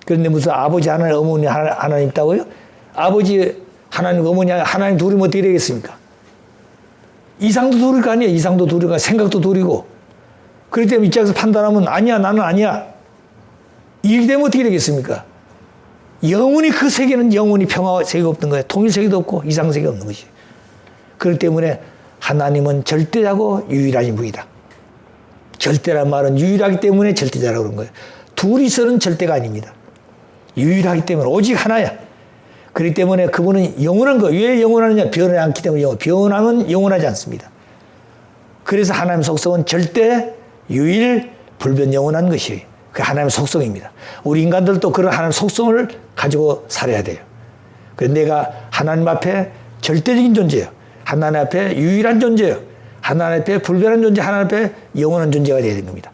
그런데 무슨 아버지 하나님, 어머니 하나님 있다고요? 아버지 하나님, 어머니 하나님 둘이면 어떻게 되겠습니까? 이상도 둘일 거 아니에요. 이상도 둘이고 생각도 둘이고. 그렇기 때문에 입장에서 판단하면 아니야, 나는 아니야. 이렇게 되면 어떻게 되겠습니까? 영원히 그 세계는 영원히 평화 세계가 없는 거예요. 통일 세계도 없고 이상 세계가 없는 것이. 그렇기 때문에 하나님은 절대자고 유일한 인물이다. 절대란 말은 유일하기 때문에 절대자라고 그런 거예요. 둘이서는 절대가 아닙니다. 유일하기 때문에 오직 하나야. 그렇기 때문에 그분은 영원한 거. 왜 영원하느냐? 변하지 않기 때문에 변함은 영원하지 않습니다. 그래서 하나님의 속성은 절대, 유일, 불변, 영원한 것이 그 하나님의 속성입니다. 우리 인간들도 그런 하나님의 속성을 가지고 살아야 돼요. 그래서 내가 하나님 앞에 절대적인 존재예요. 하나님 앞에 유일한 존재예요. 하나님 앞에 불변한 존재, 하나님 앞에 영원한 존재가 되어야 되는 겁니다.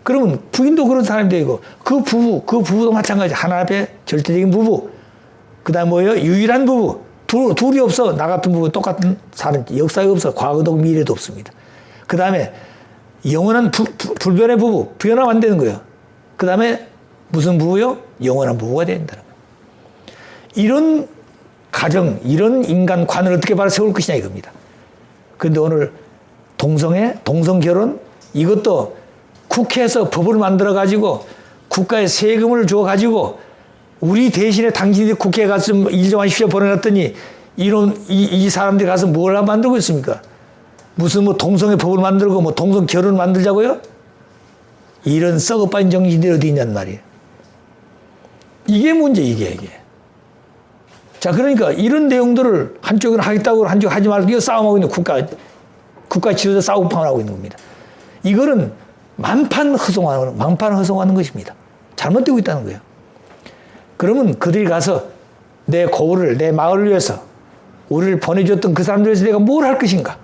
그러면 부인도 그런 사람이 되고 그 부부도 마찬가지. 하나님 앞에 절대적인 부부. 그 다음에 뭐예요? 유일한 부부. 둘이 없어. 나 같은 부부 똑같은 사람. 역사가 없어. 과거도 미래도 없습니다. 그 다음에 영원한 불변의 부부. 변하면 안 되는 거예요. 그 다음에 무슨 부부요? 영원한 부부가 된다는 거예요. 이런 가정, 이런 인간관을 어떻게 바로 세울 것이냐 이겁니다. 그런데 오늘 동성 결혼 이것도 국회에서 법을 만들어 가지고 국가에 세금을 줘 가지고 우리 대신에 당신들이 국회에 가서 좀 일 좀 하십시오 보내놨더니 이 사람들이 가서 뭘 만들고 있습니까? 무슨 뭐 동성애 법을 만들고 뭐 동성 결혼을 만들자고요? 이런 썩어빠진 정신들이 어디 있냔 말이에요. 이게 문제, 이게. 자, 그러니까 이런 내용들을 한쪽은 하겠다고 한쪽 하지 말고 이거 싸움하고 있는 국가 지도자 싸움판을 하고 있는 겁니다. 이거는 만판 허송하는 것입니다. 잘못되고 있다는 거예요. 그러면 그들이 가서 내 고을을, 내 마을을 위해서 우리를 보내줬던 그 사람들 위해서 내가 뭘 할 것인가?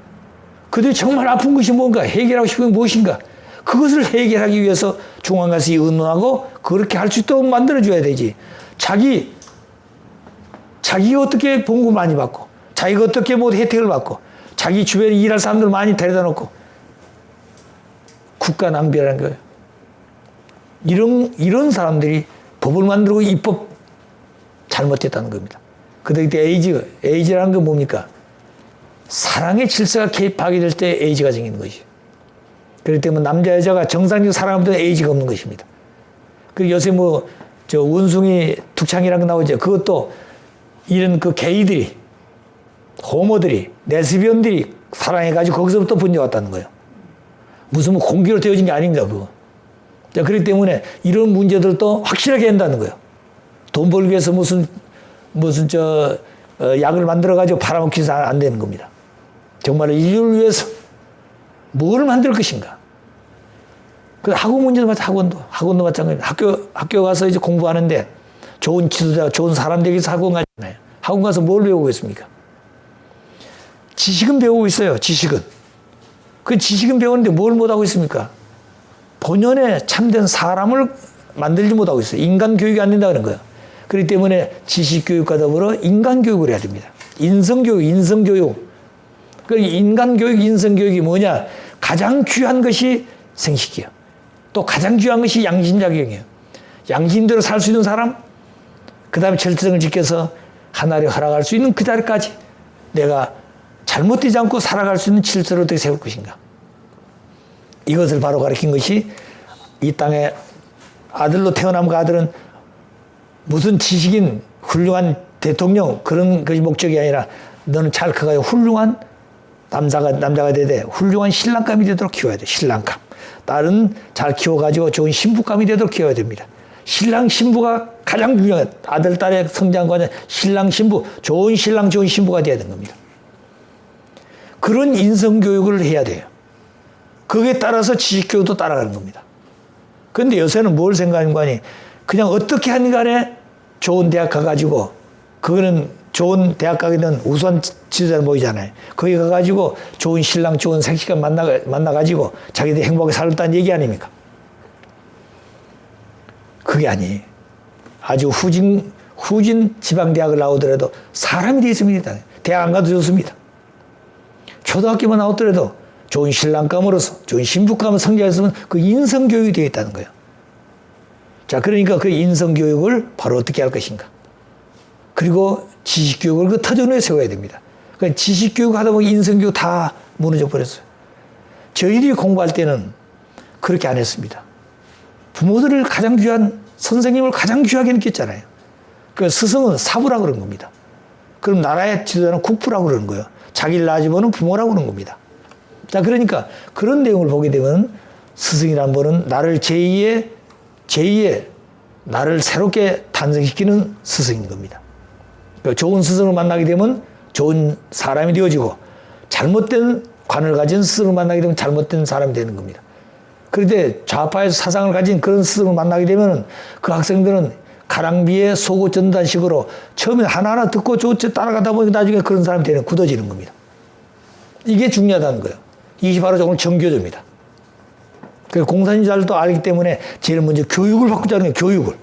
그들이 정말 아픈 것이 뭔가? 해결하고 싶은 게 무엇인가? 그것을 해결하기 위해서 중앙 가서 의논하고 그렇게 할 수 있도록 만들어줘야 되지. 자기가 어떻게 봉급 많이 받고, 자기가 어떻게 뭐 혜택을 받고, 자기 주변에 일할 사람들 많이 데려다 놓고, 국가 낭비라는 거예요. 이런 사람들이 법을 만들고 입법 잘못했다는 겁니다. 그때 에이즈라는 건 뭡니까? 사랑의 질서가 파괴될 때 에이즈가 생기는 것이죠. 그렇기 때문에 남자, 여자가 정상적으로 사랑하면 에이즈가 없는 것입니다. 그리고 요새 원숭이 tuk창이라는 거 나오죠. 그것도 이런 그 게이들이, 호모들이, 레즈비언들이 사랑해가지고 거기서부터 번져왔다는 거예요. 무슨 공기로 되어진 게 아닙니다, 그거. 자, 그렇기 때문에 이런 문제들도 확실하게 한다는 거예요. 돈 벌기 위해서 무슨 약을 만들어가지고 팔아먹기 위해서 안 되는 겁니다. 정말 인류를 위해서 뭘 만들 것인가. 그 학원 문제도 마찬가지고, 학원도 마찬가지입니다. 학교 가서 이제 공부하는데 좋은 지도자, 좋은 사람 되기 위해서 학원 가잖아요. 학원 가서 뭘 배우고 있습니까? 지식은 배우고 있어요, 지식은. 그 지식은 배우는데 뭘 못하고 있습니까? 본연의 참된 사람을 만들지 못하고 있어요. 인간 교육이 안 된다 그런 거예요. 그렇기 때문에 지식 교육과 더불어 인간 교육을 해야 됩니다. 인성교육. 그 인간 교육, 인성 교육이 뭐냐? 가장 귀한 것이 생식이에요. 또 가장 귀한 것이 양심작용이에요. 양심대로 살 수 있는 사람, 그 다음에 절대성을 지켜서 하나님 허락할 수 있는 그 자리까지 내가 잘못되지 않고 살아갈 수 있는 질서를 어떻게 세울 것인가. 이것을 바로 가르친 것이 이 땅에 아들로 태어난 그 아들은 무슨 지식인, 훌륭한 대통령 그런 것이 목적이 아니라 너는 잘 커가요. 훌륭한 남자가 되되 훌륭한 신랑감이 되도록 키워야 돼. 신랑감. 딸은 잘 키워가지고 좋은 신부감이 되도록 키워야 됩니다. 신랑, 신부가 가장 중요한 아들, 딸의 성장 과정, 신랑, 신부, 좋은 신랑, 좋은 신부가 되어야 되는 겁니다. 그런 인성교육을 해야 돼요. 거기에 따라서 지식교육도 따라가는 겁니다. 그런데 요새는 뭘 생각하는 거 아니? 그냥 어떻게 하는 간에 좋은 대학 가가지고, 그거는 좋은 대학 가기는 우수한 지도자를 모이잖아요. 거기 가가지고 좋은 신랑, 좋은 생식감 만나가지고 자기들이 행복하게 살았다는 얘기 아닙니까? 그게 아니에요. 아주 후진 지방대학을 나오더라도 사람이 되어 있습니다. 대학 안 가도 좋습니다. 초등학교만 나오더라도 좋은 신랑감으로서 좋은 신부감을 성장했으면 그 인성교육이 되어 있다는 거예요. 자, 그러니까 그 인성교육을 바로 어떻게 할 것인가. 그리고 지식교육을 그 터전에 세워야 됩니다. 그러니까 지식교육 하다 보니 인성교육 다 무너져 버렸어요. 저희들이 공부할 때는 그렇게 안 했습니다. 부모들을 가장 귀한, 선생님을 가장 귀하게 느꼈잖아요. 그 스승은 사부라고 그런 겁니다. 그럼 나라의 지도자는 국부라고 그러는 거예요. 자기를 낳아주면 부모라고 그러는 겁니다. 자, 그러니까 그런 내용을 보게 되면 스승이란 분은 나를 제2의 나를 새롭게 탄생시키는 스승인 겁니다. 그러니까 좋은 스승을 만나게 되면 좋은 사람이 되어지고 잘못된 관을 가진 스승을 만나게 되면 잘못된 사람이 되는 겁니다. 그런데 좌파의 사상을 가진 그런 스승을 만나게 되면 그 학생들은 가랑비에 속옷 전단식으로 처음에 하나하나 듣고 따라가다 보니까 나중에 그런 사람이 되는, 굳어지는 겁니다. 이게 중요하다는 거예요. 이게 바로 오늘 정교조입니다. 그래서 공산주의자들도 알기 때문에 제일 먼저 교육을 바꾸자는 거예요.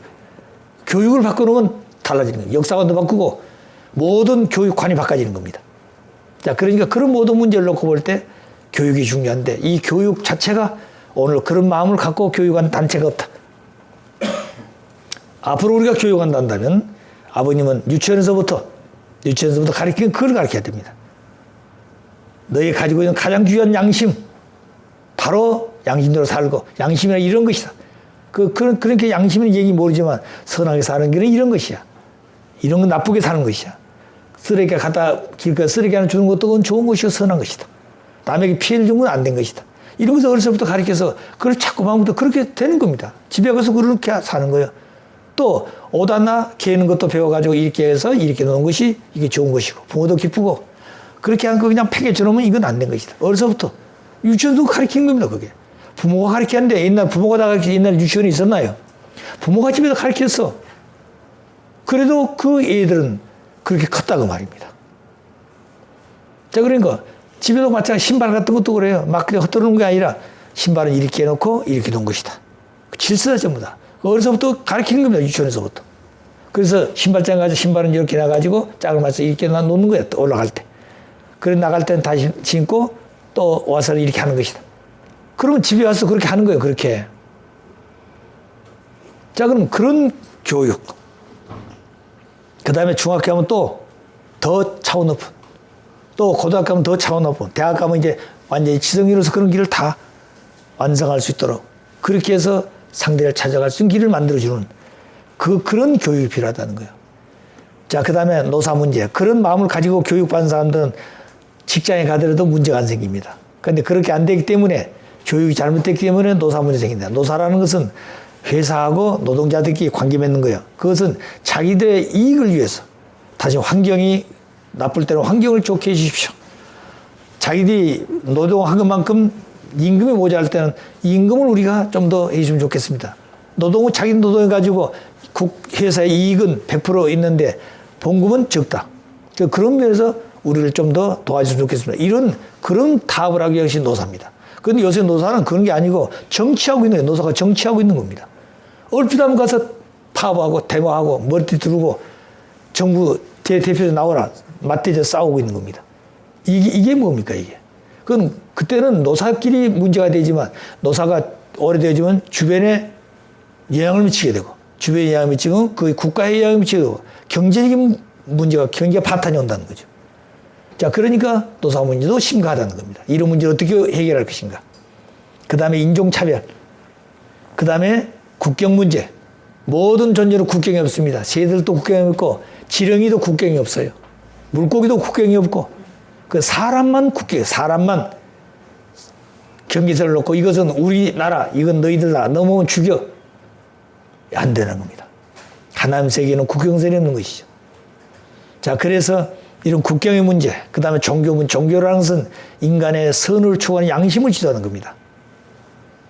교육을 바꾸는 달라지는 거예요. 역사관도 바꾸고 모든 교육관이 바꿔지는 겁니다. 자, 그러니까 그런 모든 문제를 놓고 볼 때 교육이 중요한데 이 교육 자체가 오늘 그런 마음을 갖고 교육한 단체가 없다. 앞으로 우리가 교육한다면 아버님은 유치원에서부터 가르치는 그걸 가르쳐야 됩니다. 너희 가지고 있는 가장 귀한 양심, 바로 양심대로 살고 양심이란 이런 것이다. 그렇게 양심은 얘기 모르지만 선하게 사는 길은 이런 것이야. 이런 건 나쁘게 사는 것이야. 쓰레기 갖다 길거리 쓰레기 하나 주는 것도 그건 좋은 것이고 선한 것이다. 남에게 피해를 준 건 안 된 것이다. 이러면서 어려서부터 가르쳐서 그걸 자꾸 마음부터 그렇게 되는 겁니다. 집에 가서 그렇게 사는 거예요. 또 옷 하나 개는 것도 배워가지고 이렇게 해서 이렇게 노는 것이 이게 좋은 것이고 부모도 기쁘고 그렇게 한 거 그냥 폐기해 놓으면 이건 안 된 것이다. 어려서부터 유치원도 가르치는 겁니다. 그게 부모가 가르치는데 옛날 부모가 다 가르치 옛날 유치원이 있었나요? 부모가 집에서 가르쳤어. 그래도 그 애들은 그렇게 컸다고 말입니다. 자, 그러니까 집에도 마찬가지 신발 같은 것도 그래요. 막 그냥 헛들어놓은 게 아니라 신발은 이렇게 해놓고 이렇게 놓은 것이다. 질서다 전부 다. 어려서부터 가르치는 겁니다. 유치원에서부터. 그래서 신발장 가지고 신발은 이렇게 놔가지고 짝을 맞춰서 이렇게 놓는 거야. 또 올라갈 때. 그래 나갈 때는 다시 신고 또 와서 이렇게 하는 것이다. 그러면 집에 와서 그렇게 하는 거예요. 그렇게. 자, 그럼 그런 교육. 그 다음에 중학교 가면 또 더 차원 높은. 또 고등학교 가면 더 차원 높은. 대학 가면 이제 완전히 지성인으로서 그런 길을 다 완성할 수 있도록. 그렇게 해서 상대를 찾아갈 수 있는 길을 만들어주는 그런 교육이 필요하다는 거예요. 자, 그 다음에 노사 문제. 그런 마음을 가지고 교육받는 사람들은 직장에 가더라도 문제가 안 생깁니다. 그런데 그렇게 안 되기 때문에 교육이 잘못됐기 때문에 노사 문제 생긴다. 노사라는 것은 회사하고 노동자들끼리 관계 맺는 거예요. 그것은 자기들의 이익을 위해서 다시 환경이 나쁠 때는 환경을 좋게 해주십시오. 자기들이 노동한 것만큼 임금이 모자랄 때는 임금을 우리가 좀 더 해주면 좋겠습니다. 자기 노동해가지고 회사의 이익은 100% 있는데 봉급은 적다. 그런 면에서 우리를 좀 더 도와주면 좋겠습니다. 그런 타협을 하기 위해서 노사입니다. 그런데 요새 노사는 그런 게 아니고 정치하고 있는 거예요. 노사가 정치하고 있는 겁니다. 얼핏 하면 가서 파업하고 데모하고 머리띠 두르고 정부 대표자 나오라 맞대져 싸우고 있는 겁니다. 이게 뭡니까 이게? 그건 그때는 노사끼리 문제가 되지만 노사가 오래되어지면 주변에 영향을 미치게 되고 주변에 영향을 미치고 그 국가에 영향을 미치게 되고 경제적인 경제가 파탄이 온다는 거죠. 자, 그러니까 노사 문제도 심각하다는 겁니다. 이런 문제를 어떻게 해결할 것인가. 그 다음에 인종차별. 그 다음에 국경 문제. 모든 존재로 국경이 없습니다. 새들도 국경이 없고 지렁이도 국경이 없어요. 물고기도 국경이 없고 그 사람만 경계선을 놓고 이것은 우리나라, 이건 너희들 나라, 넘어오면 죽여. 안 되는 겁니다. 하나님 세계는 국경선이 없는 것이죠. 자, 그래서 이런 국경의 문제, 그 다음에 종교라는 것은 인간의 선을 추구하는 양심을 지도하는 겁니다.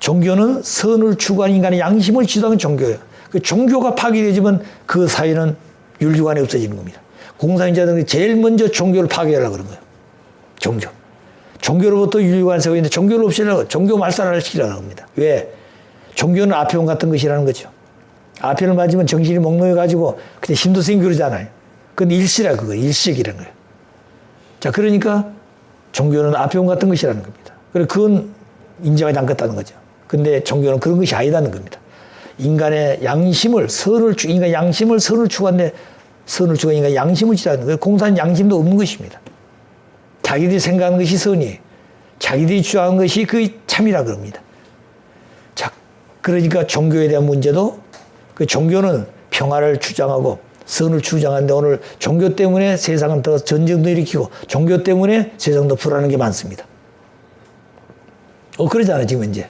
종교는 선을 추구하는 인간의 양심을 지도하는 종교예요. 그 종교가 파괴되지만 그 사회는 윤리관이 없어지는 겁니다. 공산주의자들은 제일 먼저 종교를 파괴하려고 그런 거예요. 종교로부터 윤리관을 세우고 있는데 종교를 없애려고, 종교 말살을 시키려고 합니다. 왜? 종교는 아편 같은 것이라는 거죠. 아편을 맞으면 정신이 몽롱해가지고 그때 힘도 생기고 그러잖아요. 그건 일시라 그거, 일시이라는 거예요. 자, 그러니까 종교는 아편 같은 것이라는 겁니다. 그래서 그건 인정하지 않겠다는 거죠. 근데 종교는 그런 것이 아니다는 겁니다. 인간의 양심을, 인간 양심을 선을 추구하는데 선을 추구하는 인간 양심을 지도하는 거예요. 공산 양심도 없는 것입니다. 자기들이 생각하는 것이 선이에요. 자기들이 주장하는 것이 그 참이라 그럽니다. 자, 그러니까 종교에 대한 문제도 그 종교는 평화를 주장하고 선을 주장하는데 오늘 종교 때문에 세상은 더 전쟁도 일으키고 종교 때문에 세상도 불안한 게 많습니다. 그러잖아요, 지금 이제.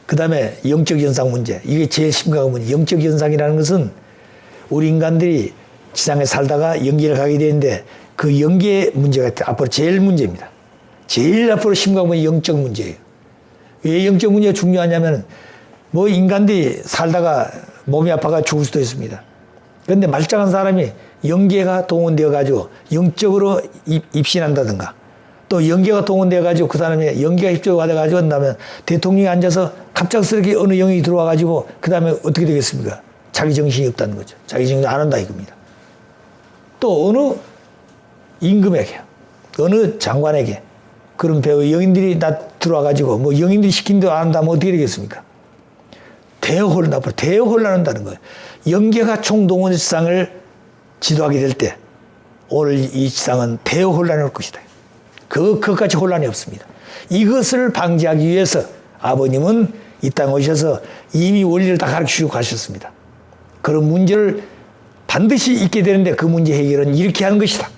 그 다음에 영적 현상 문제. 이게 제일 심각한 문제. 영적 현상이라는 것은 우리 인간들이 지상에 살다가 영계를 가게 되는데 그 영계의 문제가 앞으로 제일 문제입니다. 제일 앞으로 심각한 건 영적 문제예요. 왜 영적 문제가 중요하냐면 뭐 인간들이 살다가 몸이 아파가 죽을 수도 있습니다. 그런데 말짱한 사람이 영계가 동원되어 가지고 영적으로 입신한다든가 또 영계가 동원되어 가지고 그 사람이 영계가 입적이 가지고 한다면 대통령이 앉아서 갑작스럽게 어느 영이 들어와 가지고 그 다음에 어떻게 되겠습니까? 자기 정신이 없다는 거죠. 자기 정신이 안 한다 이겁니다. 또 어느 임금에게 어느 장관에게 그런 배우 영인들이 다 들어와 가지고 뭐 영인들이 시킨 대로 안 한다면 어떻게 되겠습니까? 대혼란, 앞으로 대혼란한다는 거예요. 영계가 총동원 세상을 지도하게 될 때 오늘 이 세상은 대혼란이 올 것이다. 그것까지 혼란이 없습니다. 이것을 방지하기 위해서 아버님은 이 땅에 오셔서 이미 원리를 다 가르치고 가셨습니다. 그런 문제를 반드시 있게 되는데 그 문제 해결은 이렇게 하는 것이다.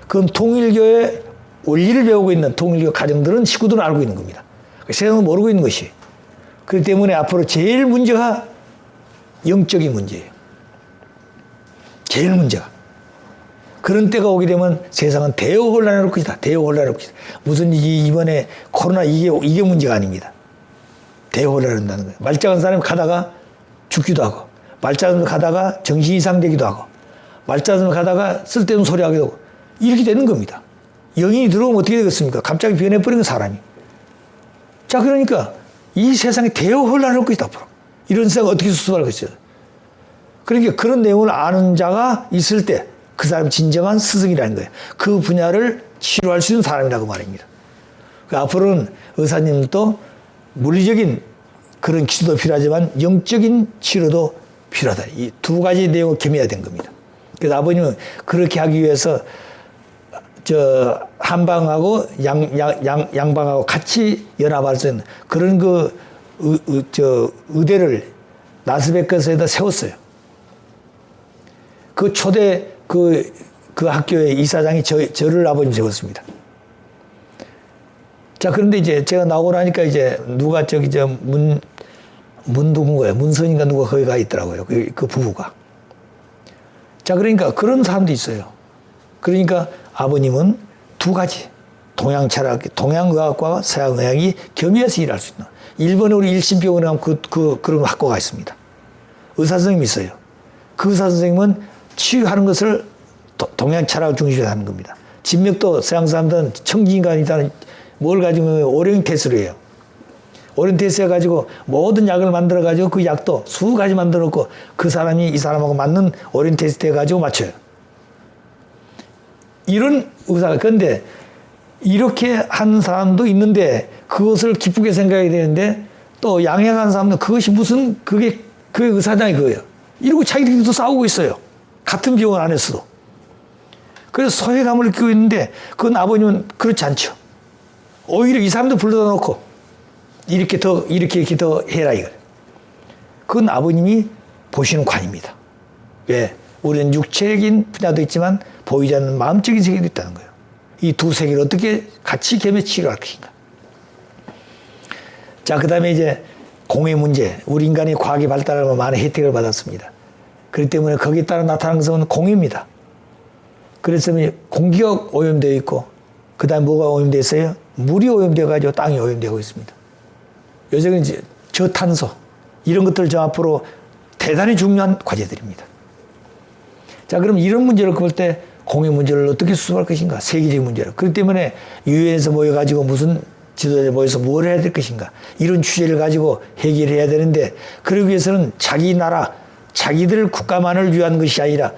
그건 통일교의 원리를 배우고 있는 통일교 가정들은 식구들은 알고 있는 겁니다. 세상은 모르고 있는 것이. 그렇기 때문에 앞으로 제일 문제가 영적인 문제예요. 제일 문제가. 그런 때가 오게 되면 세상은 대혼란할 것이다. 대혼란할 것이다. 무슨 이번에 코로나 이게 문제가 아닙니다. 대혼란한다는 거예요. 말짱한 사람이 가다가 죽기도 하고 말짱한 사람이 가다가 정신 이상되기도 하고 말짱한 사람이 가다가 쓸데없는 소리 하기도 하고 이렇게 되는 겁니다. 영인이 들어오면 어떻게 되겠습니까? 갑자기 변해버리는 사람이. 자, 그러니까 이 세상에 대혼란할 것이다. 앞으로. 이런 세상 어떻게 수습할 것이죠. 그러니까 그런 내용을 아는 자가 있을 때 그 사람이 진정한 스승이라는 거예요. 그 분야를 치료할 수 있는 사람이라고 말입니다. 앞으로는 의사님도 물리적인 그런 기술도 필요하지만 영적인 치료도 필요하다. 이 두 가지 내용을 겸해야 된 겁니다. 그래서 아버님은 그렇게 하기 위해서 한방하고 양방하고 같이 연합할 수 있는 그런 의대를 라스베가스에다 세웠어요. 그 초대 그 학교의 이사장이 저를 아버님 세웠습니다. 자, 그런데 이제 제가 나오고 나니까 이제 누가 누군가요? 문선인가 누가 거기 가 있더라고요. 그 부부가. 자, 그러니까 그런 사람도 있어요. 그러니까 아버님은 두 가지. 동양의학과 서양의학이 겸해서 일할 수 있는. 일본에 우리 일신병원에 가면 그런 학과가 있습니다. 의사 선생님이 있어요. 그 의사 선생님은 치유하는 것을 동양 철학을 중심으로 하는 겁니다. 진맥도 서양 사람들은 청진인간이다는 뭘 가지고 오리엔테스를 해요. 오리엔테스 해가지고 모든 약을 만들어가지고 그 약도 20가지 만들어 놓고 그 사람이 이 사람하고 맞는 오리엔테스트 해가지고 맞춰요. 이런 의사가. 그런데 이렇게 한 사람도 있는데 그것을 기쁘게 생각해야 되는데 또 양해한 사람은 그것이 무슨 그게 의사장이 그거예요. 이러고 자기들끼리도 싸우고 있어요. 같은 병원 안에서도. 그래서 소외감을 느끼고 있는데 그건 아버님은 그렇지 않죠. 오히려 이 사람도 불러다 놓고 이렇게 더 해라 이거예요. 그건 아버님이 보시는 관입니다. 왜? 우리는 육체적인 분야도 있지만 보이지 않는 마음적인 세계도 있다는 거예요. 이 두 세계를 어떻게 같이 겸해 치료할 것인가. 자, 그 다음에 이제 공의 문제. 우리 인간이 과학이 발달하면 많은 혜택을 받았습니다. 그렇기 때문에 거기에 따라 나타나는 것은 공입니다. 그래서 공기가 오염되어 있고 그 다음에 뭐가 오염되어 있어요? 물이 오염되어 가지고 땅이 오염되고 있습니다. 요즘은 이제 저탄소 이런 것들 저 앞으로 대단히 중요한 과제들입니다. 자, 그럼 이런 문제를 볼 때 공의 문제를 어떻게 수습할 것인가? 세계적인 문제를. 그렇기 때문에 유엔에서 모여가지고 무슨 지도자들 모여서 뭘 해야 될 것인가? 이런 주제를 가지고 해결해야 되는데 그러기 위해서는 자기 나라, 자기들 국가만을 위한 것이 아니라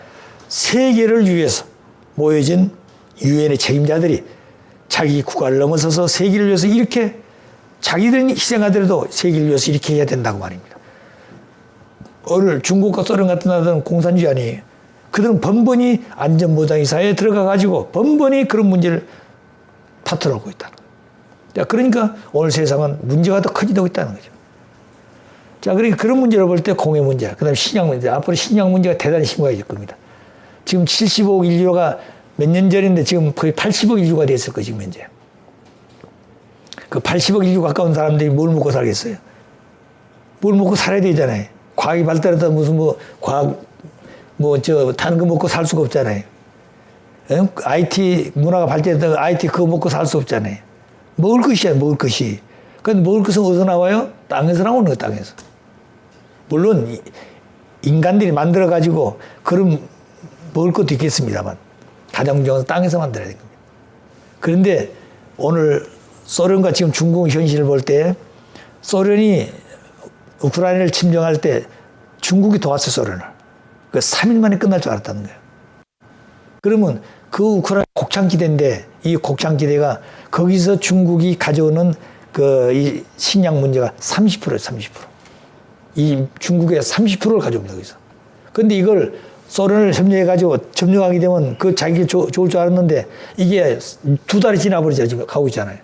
세계를 위해서 모여진 유엔의 책임자들이 자기 국가를 넘어서서 세계를 위해서 이렇게 자기들은 희생하더라도 세계를 위해서 이렇게 해야 된다고 말입니다. 오늘 중국과 소련 같은 나라들은 공산주의 아니에요. 그들은 번번이 안전보장이사회에 들어가가지고 번번이 그런 문제를 다투고 있다는 거예요. 그러니까 오늘 세상은 문제가 더 커지고 있다는 거죠. 자, 그러니까 그런 문제를 볼 때 공해 문제, 그 다음에 식량 문제, 앞으로 식량 문제가 대단히 심각해질 겁니다. 지금 75억 인류가 몇 년 전인데 지금 거의 80억 인류가 됐을 거, 지금 현재. 그 80억 인류 가까운 사람들이 뭘 먹고 살겠어요? 뭘 먹고 살아야 되잖아요. 과학이 발달해서 무슨 과학, 다른 거 먹고 살 수가 없잖아요. IT 문화가 발전해서 IT 그거 먹고 살 수 없잖아요. 먹을 것이야, 먹을 것이. 근데 먹을 것은 어디서 나와요? 땅에서 나오는 거, 땅에서. 물론, 인간들이 만들어가지고, 그런 먹을 것도 있겠습니다만, 가장 중요한 건 땅에서 만들어야 되는 겁니다. 그런데 오늘 소련과 지금 중국 현실을 볼 때, 소련이 우크라이나를 침공할 때 중국이 도왔어, 소련을. 그 3일 만에 끝날 줄 알았다는 거예요. 그러면 그 우크라이나 곡창지대인데 이 곡창지대가 거기서 중국이 가져오는 이 식량 문제가 30%예요, 30%. 이 중국의 30%를 가져옵니다, 거기서. 근데 이걸 소련을 협력해가지고 점령하게 되면 그 자기가 좋을 줄 알았는데 이게 2달이 지나버리죠, 지금 가고 있잖아요.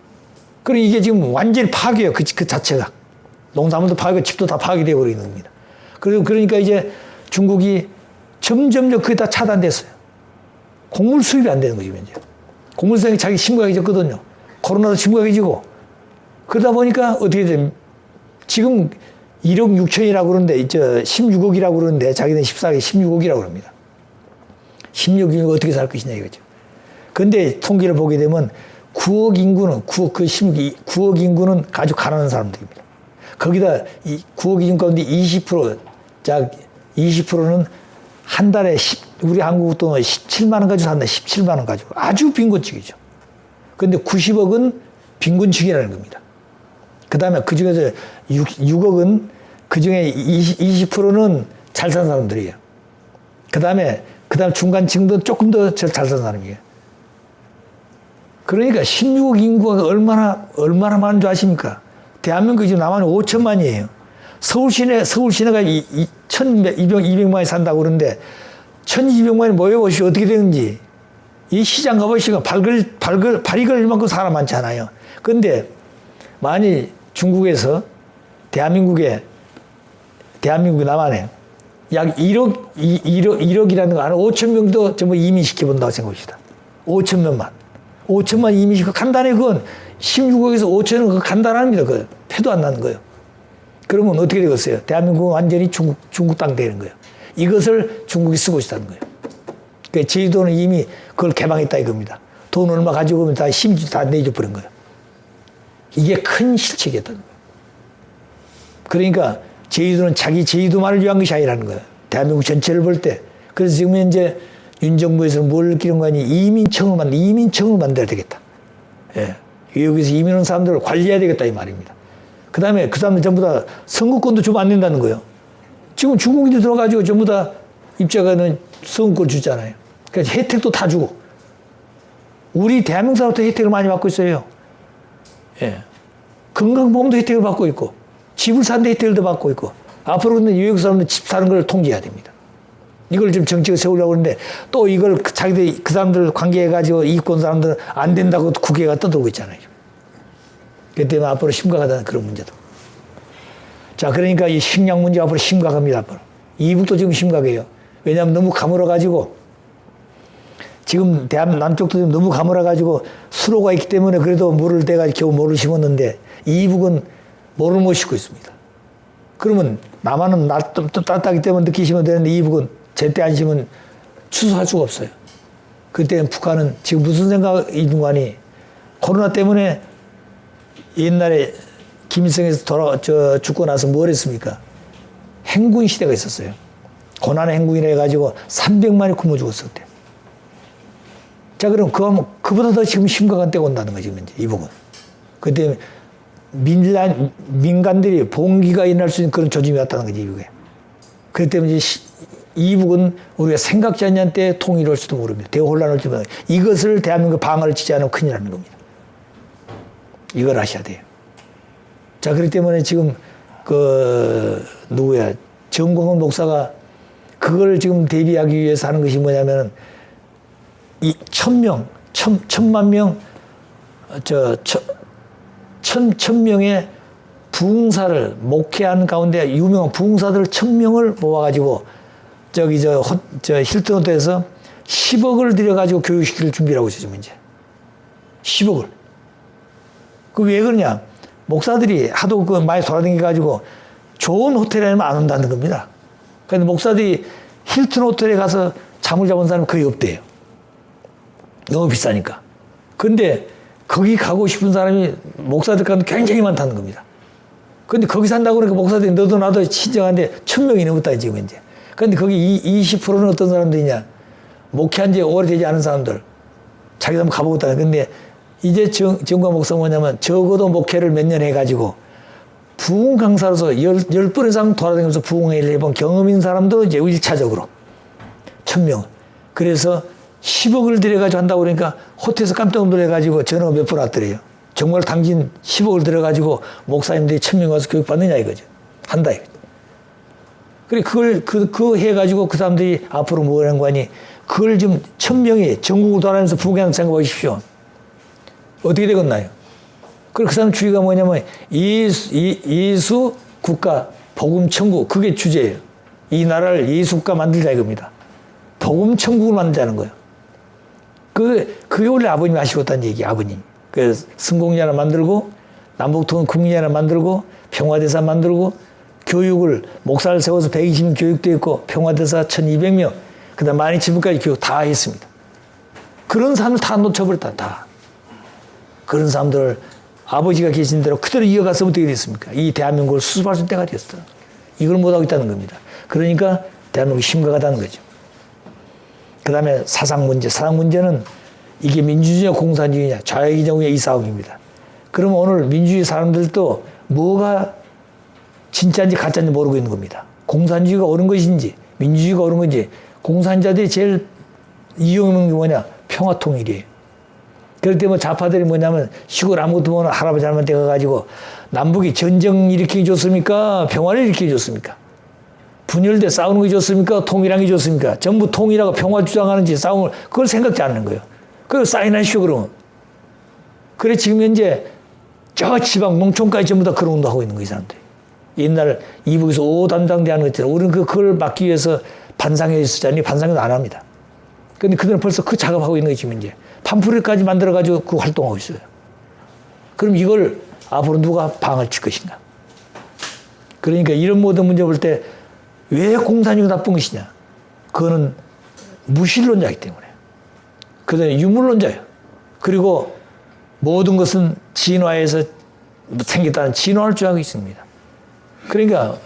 그럼 이게 지금 완전히 파괴예요, 그 자체가. 농산물도 파괴, 집도 다 파괴되어 버리는 겁니다. 그러니까 이제 중국이 점점 그게 다 차단됐어요. 곡물 수입이 안 되는 거죠, 이제. 곡물 수입이 자기 심각해졌거든요. 코로나도 심각해지고. 그러다 보니까 어떻게 돼? 지금 1억 6천이라고 그러는데, 16억이라고 그러는데, 자기는 14억, 16억이라고 그럽니다. 16억이면 어떻게 살 것이냐, 이거죠. 근데 통계를 보게 되면 9억 인구는, 9억 인구는 아주 가난한 사람들입니다. 거기다 9억 인구 가운데 20%는 한 달에 우리 한국 돈 17만 원 가지고 산다. 17만 원 가지고. 아주 빈곤층이죠. 근데 90억은 빈곤층이라는 겁니다. 그 다음에 그 중에서 6억은 그 중에 20%는 잘 사는 사람들이에요. 그 다음에 중간층도 조금 더 잘 사는 사람이에요. 그러니까 16억 인구가 얼마나 많은 줄 아십니까? 대한민국이 지금 남한이 5천만이에요. 서울시내가 200만이 산다고 그러는데 1200만이 모여보시고 어떻게 되는지 이 시장 가보시고 발이 걸릴 만큼 사람 많잖아요. 그런데 만일 중국에서 대한민국에 남한에 약 1억이라는 거 한 5천 명도 전부 이민시켜본다고 생각합시다. 5천 명만 이민시켜 간단해. 그건 16억에서 5천은 그 간단합니다. 그 패도 안 나는 거예요. 그러면 어떻게 되겠어요? 대한민국은 완전히 중국 땅 되는 거예요. 이것을 중국이 쓰고 있다는 거예요. 그러니까 제주도는 이미 그걸 개방했다 이겁니다. 돈 얼마 가지고 오면 다 심지 다 내줘버린 거예요. 이게 큰 실책이었다는 거예요. 그러니까 제주도는 자기 제주도만을 위한 것이 아니라는 거예요. 대한민국 전체를 볼 때. 그래서 지금 현재 윤 정부에서는 뭘 느끼는 거 아니? 이민청을 만들어야 되겠다. 예. 외국에서 이민 온 사람들을 관리해야 되겠다 이 말입니다. 그 다음에 그 사람들 전부 다 선거권도 주면 안 된다는 거예요. 지금 중국인들 들어가지고 전부 다 입장하는 선거권 주잖아요. 그러니까 혜택도 다 주고. 우리 대한민국 사람부터 혜택을 많이 받고 있어요. 예. 건강보험도 혜택을 받고 있고, 집을 사는 데 혜택을 받고 있고, 앞으로는 외국 사람들 집 사는 걸 통제해야 됩니다. 이걸 좀 정책을 세우려고 하는데, 또 이걸 자기들, 그 사람들 관계해가지고 이권 사람들은 안 된다고 국회가 떠들고 있잖아요. 그렇기 때문에 앞으로 심각하다는 그런 문제도. 자, 그러니까 이 식량 문제 앞으로 심각합니다, 앞으로. 이북도 지금 심각해요. 왜냐하면 너무 가물어가지고, 지금 남쪽도 지금 너무 가물어가지고 수로가 있기 때문에 그래도 물을 대가지고 겨우 모를 심었는데, 이북은 모를 못 심고 있습니다. 그러면 남한은 또 따뜻하기 때문에 늦게 심어야 되는데 이북은 제때 안 심으면 추수할 수가 없어요. 그때 북한은 지금 무슨 생각이 있는 거 아니? 코로나 때문에 옛날에 김일성에서 죽고 나서 뭘 했습니까? 행군 시대가 있었어요. 고난의 행군이라 해가지고 300만이 굶어 죽었었대. 자, 그럼 그보다 더 지금 심각한 때가 온다는 거지, 이제 이북은. 그때 민간들이 봉기가 일어날 수 있는 그런 조짐이 왔다는 거지, 이북에. 그렇기 때문에 이북은 우리가 생각지 않는 때 통일이 올 수도 모릅니다. 대혼란을 주면 이것을 대한민국 방어를 치지 않으면 큰일 나는 겁니다. 이걸 아셔야 돼요. 자, 그렇기 때문에 지금 정광훈 목사가 그걸 지금 대비하기 위해서 하는 것이 뭐냐면은 이 1,000만 명, 1,000명의 부흥사를 목회하는 가운데 유명한 부흥사들 1000명을 모아가지고 저 힐튼 호텔에서 10억을 들여가지고 교육시킬 준비를 하고 있어요, 이제. 10억을. 그 왜 그러냐? 목사들이 하도 많이 돌아다니가지고 좋은 호텔에 안 온다는 겁니다. 그런데 목사들이 힐튼 호텔에 가서 잠을 자본 사람은 거의 없대요. 너무 비싸니까. 근데 거기 가고 싶은 사람이 목사들 가운데 굉장히 많다는 겁니다. 근데 거기 산다고 그러니까 목사들이 너도 나도 신청하는데 1000명이 넘었다, 지금 이제. 근데 거기 20%는 어떤 사람들이냐? 목회한 지 오래되지 않은 사람들. 자기도 한번 가보겠다. 근데 이제 정과 목사 뭐냐면 적어도 목회를 몇 년 해가지고 부흥 강사로서 10번 이상 돌아다니면서 부흥회를 해본 경험인 사람도 이제 1차적으로 1000명. 그래서 10억을 들여가지고 한다고 그러니까 호텔에서 깜짝 놀래가지고 전화가 몇 번 왔더래요. 정말 당신 10억을 들여가지고 목사님들이 1000명 와서 교육받느냐 이거죠. 한다 이거죠. 그래, 그거 해가지고 그 사람들이 앞으로 뭐 하는 거 아니, 그걸 지금 1000명이 전국을 돌아다니면서 부흥회한다고 생각해 보십시오. 어떻게 되겠나요? 그 사람 주의가 뭐냐면 예수 국가 복음 천국, 그게 주제예요. 이 나라를 예수 국가 만들자 이겁니다. 복음 천국을 만들자는 거예요. 그게 원래 아버님이 하시겠다는 얘기예요, 아버님. 그래서 성공리 하나 만들고 남북통일 국민이 하나 만들고 평화대사 만들고 교육을 목사를 세워서 120명 교육도 했고 평화대사 1200명 그 다음 12,000명까지 교육 다 했습니다. 그런 사람을 다 놓쳐버렸다. 다. 그런 사람들을 아버지가 계신 대로 그대로 이어갔으면 어떻게 됐습니까? 이 대한민국을 수습할 수 있는 때가 됐어. 이걸 못하고 있다는 겁니다. 그러니까 대한민국이 심각하다는 거죠. 그 다음에 사상 문제. 사상 문제는 이게 민주주의냐 공산주의냐 좌익이냐 이 싸움입니다. 그러면 오늘 민주주의 사람들도 뭐가 진짜인지 가짜인지 모르고 있는 겁니다. 공산주의가 옳은 것인지 민주주의가 옳은 건지 공산자들이 제일 이용하는 게 뭐냐? 평화통일이에요. 그럴 때 뭐 좌파들이 뭐냐면 시골 아무것도 모르는 할아버지 할머니한테 가가지고 남북이 전쟁 일으키기 좋습니까? 평화를 일으키기 좋습니까? 분열돼 싸우는 게 좋습니까? 통일하는 게 좋습니까? 전부 통일하고 평화 주장하는지 싸움을 그걸 생각지 않는 거예요. 그걸 사인하시오 그러면. 그래 지금 현재 저 지방 농촌까지 전부 다 그런 운동하고 있는 거예요, 이 사람들이. 옛날 이북에서 5담당대 하는 것처럼 우리는 그걸 막기 위해서 반상회 있었잖아요. 반상회도 안 합니다. 근데 그들은 벌써 그 작업하고 있는 거예요, 지금 이제. 팜프렛까지 만들어가지고 그 활동하고 있어요. 그럼 이걸 앞으로 누가 방을 칠 것인가? 그러니까 이런 모든 문제 볼 때 왜 공산주의가 나쁜 것이냐? 그거는 무신론자이기 때문에. 그 다음에 유물론자예요. 그리고 모든 것은 진화에서 생겼다는 진화를 주장하고 있습니다. 그러니까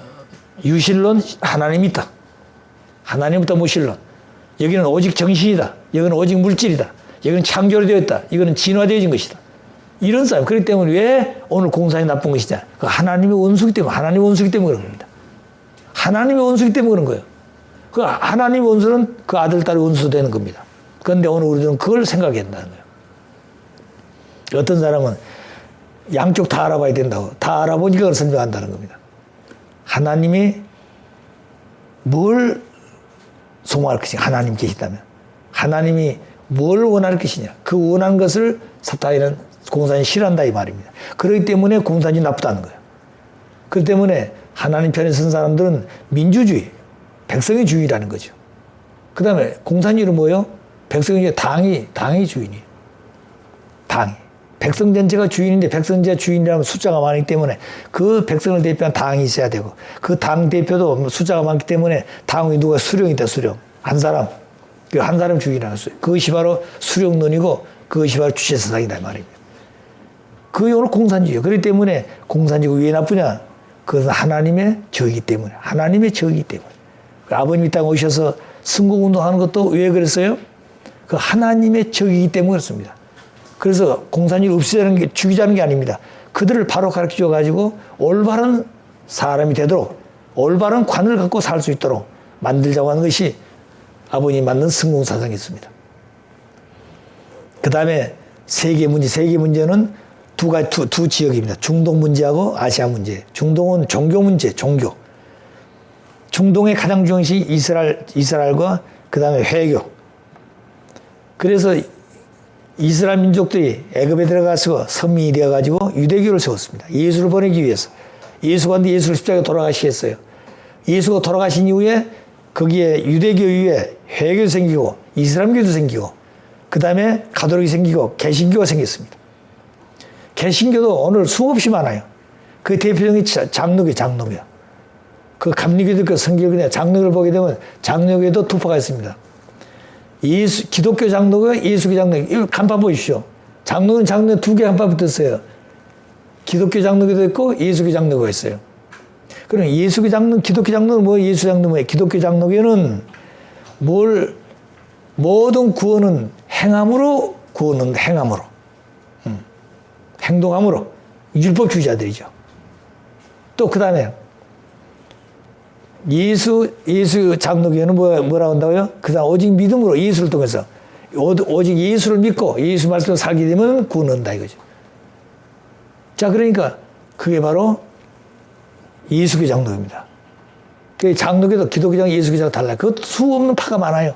유신론 하나님이 있다. 하나님부터 무신론. 여기는 오직 정신이다. 여기는 오직 물질이다. 여기는 창조로 되어 있다. 이거는 진화되어진 것이다. 이런 싸움. 그렇기 때문에 왜 오늘 공산이 나쁜 것이냐. 그 하나님의 원수기 때문에, 하나님의 원수기 때문에 그런 겁니다. 하나님의 원수기 때문에 그런 거예요. 그 하나님의 원수는 그 아들, 딸의 원수 되는 겁니다. 그런데 오늘 우리들은 그걸 생각해야 된다는 거예요. 어떤 사람은 양쪽 다 알아봐야 된다고. 다 알아보니까 그걸 설명한다는 겁니다. 하나님이 뭘 소망할 것이냐. 하나님 계시다면. 하나님이 뭘 원할 것이냐. 그 원하는 것을 사탄이는 공산이 싫어한다 이 말입니다. 그렇기 때문에 공산이 나쁘다는 거예요. 그렇기 때문에 하나님 편에 선 사람들은 민주주의, 백성의 주의라는 거죠. 그 다음에 공산주의는 뭐예요? 백성의 당이 주인이에요. 당이. 백성 전체가 주인인데 백성 전체가 주인이라면 숫자가 많기 때문에 그 백성을 대표한 당이 있어야 되고 그 당 대표도 숫자가 많기 때문에 당이 누가 수령이다, 수령. 한 사람. 그 한 사람 주인이라는 거예요. 그것이 바로 수령론이고 그것이 바로 주체사상이다 이 말입니다. 그게 오늘 공산주의예요. 그렇기 때문에 공산주의가 왜 나쁘냐? 그것은 하나님의 적이기 때문에. 하나님의 적이기 때문에. 아버님이 땅에 오셔서 승공운동하는 것도 왜 그랬어요? 그 하나님의 적이기 때문에 그렇습니다. 그래서 공산주의를 없애자는 게, 죽이자는 게 아닙니다. 그들을 바로 가르쳐 줘가지고 올바른 사람이 되도록 올바른 관을 갖고 살 수 있도록 만들자고 하는 것이 아버님이 만든 승공사상이었습니다. 그 다음에 세계 문제는 두 지역입니다. 중동 문제하고 아시아 문제. 중동은 종교 문제, 종교. 중동의 가장 중요한 것이 이스라엘과 그 다음에 회교. 그래서 이스라엘 민족들이 애굽에 들어가서 선민이 되어가지고 유대교를 세웠습니다. 예수를 보내기 위해서. 예수가 근데 예수를 십자가에 돌아가시겠어요. 예수가 돌아가신 이후에 거기에 유대교 이후에 회교도 생기고 이슬람교도 생기고 그 다음에 가톨릭이 생기고 개신교가 생겼습니다. 개신교도 오늘 수없이 많아요. 그 대표적인 장로교. 그 감리교도 그 성경에 장로교를 보게 되면 장로교에도 두 파가 있습니다. 기독교 장로교, 예수교 장로교. 이거 간판 보십시오. 장로는 장로 두 개 간판 붙었어요. 기독교 장로교도 있고 예수교 장로교가 있어요. 그럼 예수교 장로, 기독교 장로는 뭐 예수 장로 뭐예요? 기독교 장로교는 모든 구원은 행함으로 구원은 행함으로. 행동함으로. 율법주의자들이죠. 또 그 다음에 예수 장로교는 뭐라고 한다고요? 그 다음 오직 믿음으로 예수를 통해서 오직 예수를 믿고 예수 말씀으로 살게 되면 구원 얻는다 이거죠. 자, 그러니까 그게 바로 예수교 장로교입니다. 그 장로교도 기독교장, 예수교장 달라요. 그것도 수없는 파가 많아요.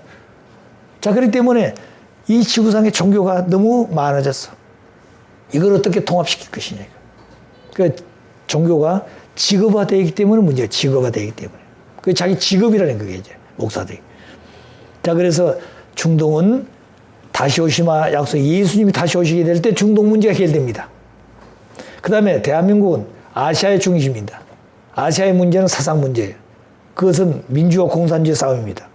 자, 그렇기 때문에 이 지구상의 종교가 너무 많아졌어. 이걸 어떻게 통합시킬 것이냐. 그 종교가 직업화되어 있기 때문에 문제예요. 직업화되기 때문에. 그 자기 직업이라는 그게 이제 목사들이. 자, 그래서 중동은 다시 오시마 약속, 예수님이 다시 오시게 될 때 중동 문제가 해결됩니다. 그 다음에 대한민국은 아시아의 중심입니다. 아시아의 문제는 사상 문제예요. 그것은 민주화 공산주의 싸움입니다.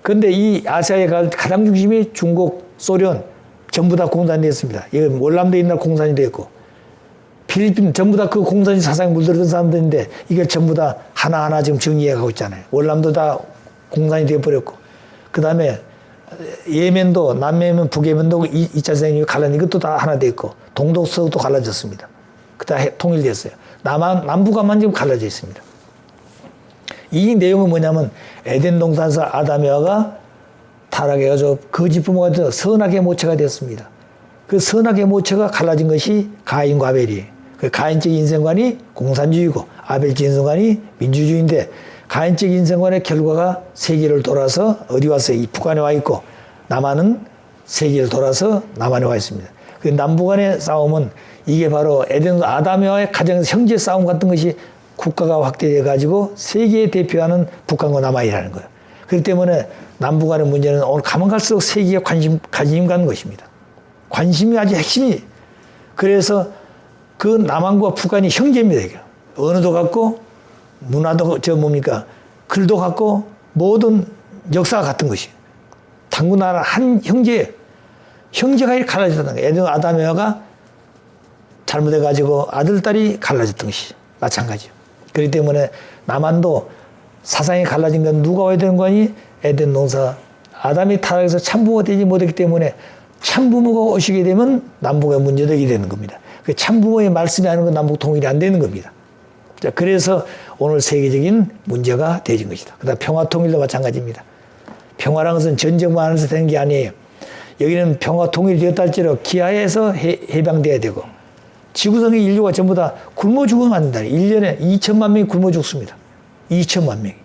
그런데 이 아시아의 가장 중심이 중국, 소련 전부 다 공산이 됐습니다. 이건 월남대 옛날 공산이 됐고 필리핀 전부 다 그 공산주의 사상에 물들었던 사람들인데 이게 전부 다 하나하나 지금 정리해가고 있잖아요. 월남도 다 공산이 되어버렸고 그 다음에 예멘도 남예멘, 북예멘도 2차 세계대전이 갈라진 이것도 다 하나 돼 있고 동독, 서독도 갈라졌습니다. 그다 통일됐어요. 남북한만 지금 갈라져 있습니다. 이 내용은 뭐냐면 에덴 동산에서 아담 여하가 타락해가지고 거짓 부모가 되어 선악의 모체가 되었습니다. 그 선악의 모체가 갈라진 것이 가인과 아벨이에요. 그 가인적 인생관이 공산주의고 아벨적 인생관이 민주주의인데 가인적 인생관의 결과가 세계를 돌아서 어디 와서 이 북한에 와 있고 남한은 세계를 돌아서 남한에 와 있습니다. 그 남북한의 싸움은 이게 바로 에덴 아담과의 가정에서 형제 싸움 같은 것이 국가가 확대돼 가지고 세계에 대표하는 북한과 남한이라는 거예요. 그렇기 때문에 남북한의 문제는 오늘 가면 갈수록 세계에 관심 갖는 것입니다. 관심이 아주 핵심이. 그래서 그 남한과 북한이 형제입니다. 이게. 언어도 같고 문화도 글도 같고 모든 역사가 같은 것이. 당군나라 한 형제가 이렇게 갈라졌다는 거예요. 에덴 아담 여하가 잘못해가지고 아들, 딸이 갈라졌던 것이 마찬가지예요. 그렇기 때문에 남한도 사상이 갈라진 건 누가 와야 되는 거 아니? 에덴 동산. 아담이 타락해서 참부모가 되지 못했기 때문에 참부모가 오시게 되면 남북의 문제도 이게 되는 겁니다. 그 참부모의 말씀이 하는 건 남북 통일이 안 되는 겁니다. 자, 그래서 오늘 세계적인 문제가 되어진 것이다. 그 다음 평화 통일도 마찬가지입니다. 평화라는 것은 전쟁만 하면서 되는 게 아니에요. 여기는 평화 통일이 되었다 할지라도 기아에서 해방돼야 되고 지구상의 인류가 전부 다 굶어 죽으면 안 된다. 1년에 2천만 명이 굶어 죽습니다. 2천만 명이.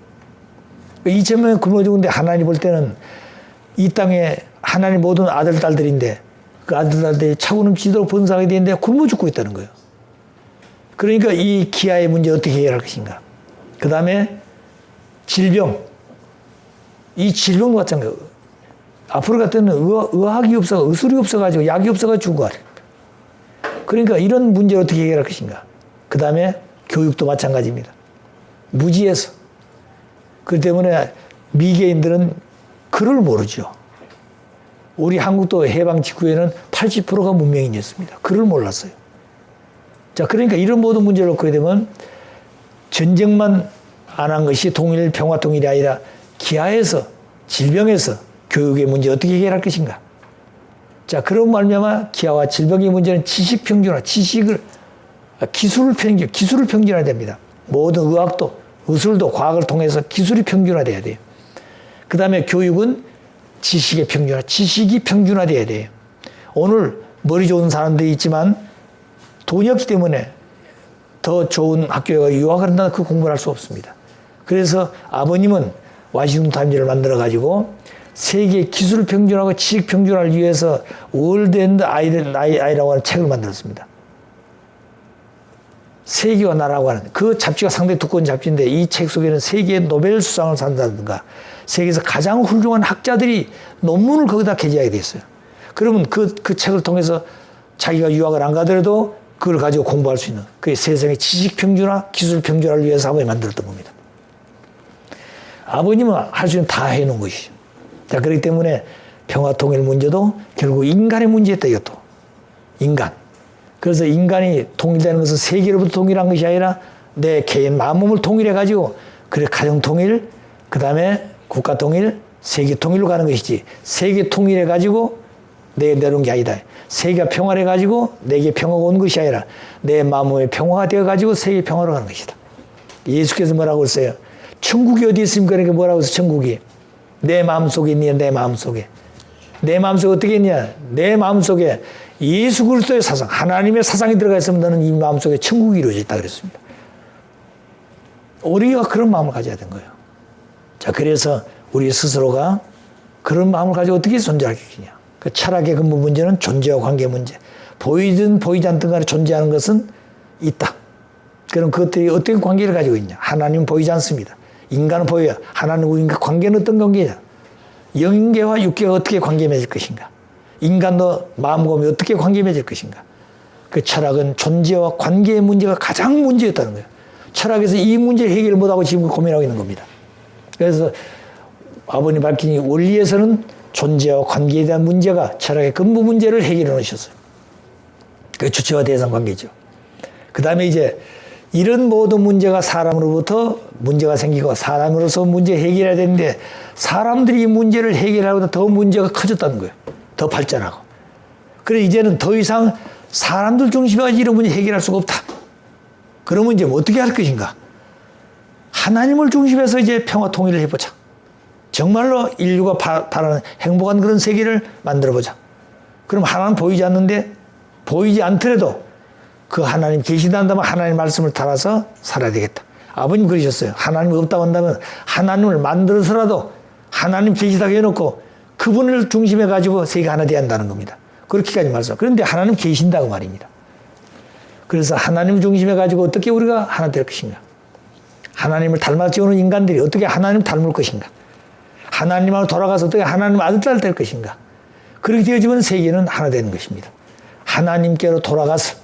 2천만 명이 굶어 죽는데 하나님 볼 때는 이 땅에 하나님 모든 아들, 딸들인데 그 아들, 딸들이 차고 넘치도록 번성하게 되는데 굶어 죽고 있다는 거예요. 그러니까 이 기아의 문제 어떻게 해결할 것인가. 그 다음에 질병. 이 질병도 마찬가지예요. 앞으로 같은 의학이 없어, 의술이 없어가지고 약이 없어가지고 죽어. 그러니까 이런 문제를 어떻게 해결할 것인가. 그 다음에 교육도 마찬가지입니다. 무지해서. 그렇기 때문에 미개인들은 글을 모르죠. 우리 한국도 해방 직후에는 80%가 문명인이었습니다. 글을 몰랐어요. 자, 그러니까 이런 모든 문제를 놓게 되면 전쟁만 안 한 것이 평화 통일이 아니라 기아에서, 질병에서 교육의 문제 어떻게 해결할 것인가. 자, 그런 말미암아 기아와 질병의 문제는 지식 평준화, 기술을 평준화해야 됩니다. 모든 의학도, 의술도 과학을 통해서 기술이 평준화돼야 돼요. 그 다음에 교육은 지식이 평준화돼야 돼요. 오늘 머리 좋은 사람들이 있지만 돈이 없기 때문에 더 좋은 학교에 유학을 한다는 그 공부를 할 수 없습니다. 그래서 아버님은 와싱턴 타임즈를 만들어가지고 세계 기술 평준화하고 지식 평준화를 위해서 월드 앤드 아이라고 하는 책을 만들었습니다. 세계와 나라고 하는 그 잡지가 상당히 두꺼운 잡지인데 이 책 속에는 세계 노벨 수상을 산다든가 세계에서 가장 훌륭한 학자들이 논문을 거기다 게재하게 돼 있어요. 그러면 그 책을 통해서 자기가 유학을 안 가더라도 그걸 가지고 공부할 수 있는 그게 세상의 지식 평준화, 기술 평준화를 위해서 아버님이 만들었던 겁니다. 아버님은 할 수 있는 다 해놓은 것이죠. 자, 그렇기 때문에 평화 통일 문제도 결국 인간의 문제였다, 이것도. 인간. 그래서 인간이 통일되는 것은 세계로부터 통일한 것이 아니라 내 개인 마음몸을 통일해가지고 그래 가정 통일, 그 다음에 국가 통일, 세계 통일로 가는 것이지 세계 통일해가지고 내게 내려온 게 아니다. 세계가 평화해가지고 내게 평화가 온 것이 아니라 내 마음몸의 평화가 되어가지고 세계 평화로 가는 것이다. 예수께서 뭐라고 했어요? 천국이 어디 있습니까? 그러니까 뭐라고 해서 천국이 내 마음속에 있냐, 내 마음속에. 내 마음속에 어떻게 있냐? 내 마음속에 예수 그리스도의 사상, 하나님의 사상이 들어가 있으면 너는 이 마음속에 천국이 이루어져 있다 그랬습니다. 우리가 그런 마음을 가져야 된 거예요. 자, 그래서 우리 스스로가 그런 마음을 가지고 어떻게 존재할 것이냐. 그 철학의 근본 문제는 존재와 관계 문제. 보이든 보이지 않든 간에 존재하는 것은 있다. 그럼 그것들이 어떤 관계를 가지고 있냐. 하나님은 보이지 않습니다. 인간은 보여요. 하나님과 인간 관계는 어떤 관계냐. 영계와 육계가 어떻게 관계 맺을 것인가. 인간도 마음과 몸이 어떻게 관계 맺을 것인가. 그 철학은 존재와 관계의 문제가 가장 문제였다는 거예요. 철학에서 이 문제를 해결 못하고 지금 고민하고 있는 겁니다. 그래서 아버님 밝히니 원리에서는 존재와 관계에 대한 문제가 철학의 근본 문제를 해결해 놓으셨어요. 그게 주체와 대상 관계죠. 그 다음에 이제 이런 모든 문제가 사람으로부터 문제가 생기고 사람으로서 문제 해결해야 되는데 사람들이 이 문제를 해결하고도 더 문제가 커졌다는 거예요. 더 발전하고. 그래 이제는 더 이상 사람들 중심에 가지고 이런 문제 해결할 수가 없다. 그러면 이제 어떻게 할 것인가? 하나님을 중심해서 이제 평화 통일을 해보자. 정말로 인류가 바라는 행복한 그런 세계를 만들어보자. 그럼 하나님 보이지 않는데 보이지 않더라도 그 하나님 계시다면 하나님 말씀을 따라서 살아야 되겠다. 아버님 그러셨어요. 하나님이 없다고 한다면 하나님을 만들어서라도 하나님 계시다고 해놓고 그분을 중심에 가지고 세계가 하나 되어야 한다는 겁니다. 그렇게까지 말씀. 그런데 하나님 계신다고 말입니다. 그래서 하나님 중심에 가지고 어떻게 우리가 하나 될 것인가. 하나님을 닮아지오는 인간들이 어떻게 하나님을 닮을 것인가. 하나님하고 돌아가서 어떻게 하나님 아들, 딸 될 것인가. 그렇게 되어지면 세계는 하나 되는 것입니다. 하나님께로 돌아가서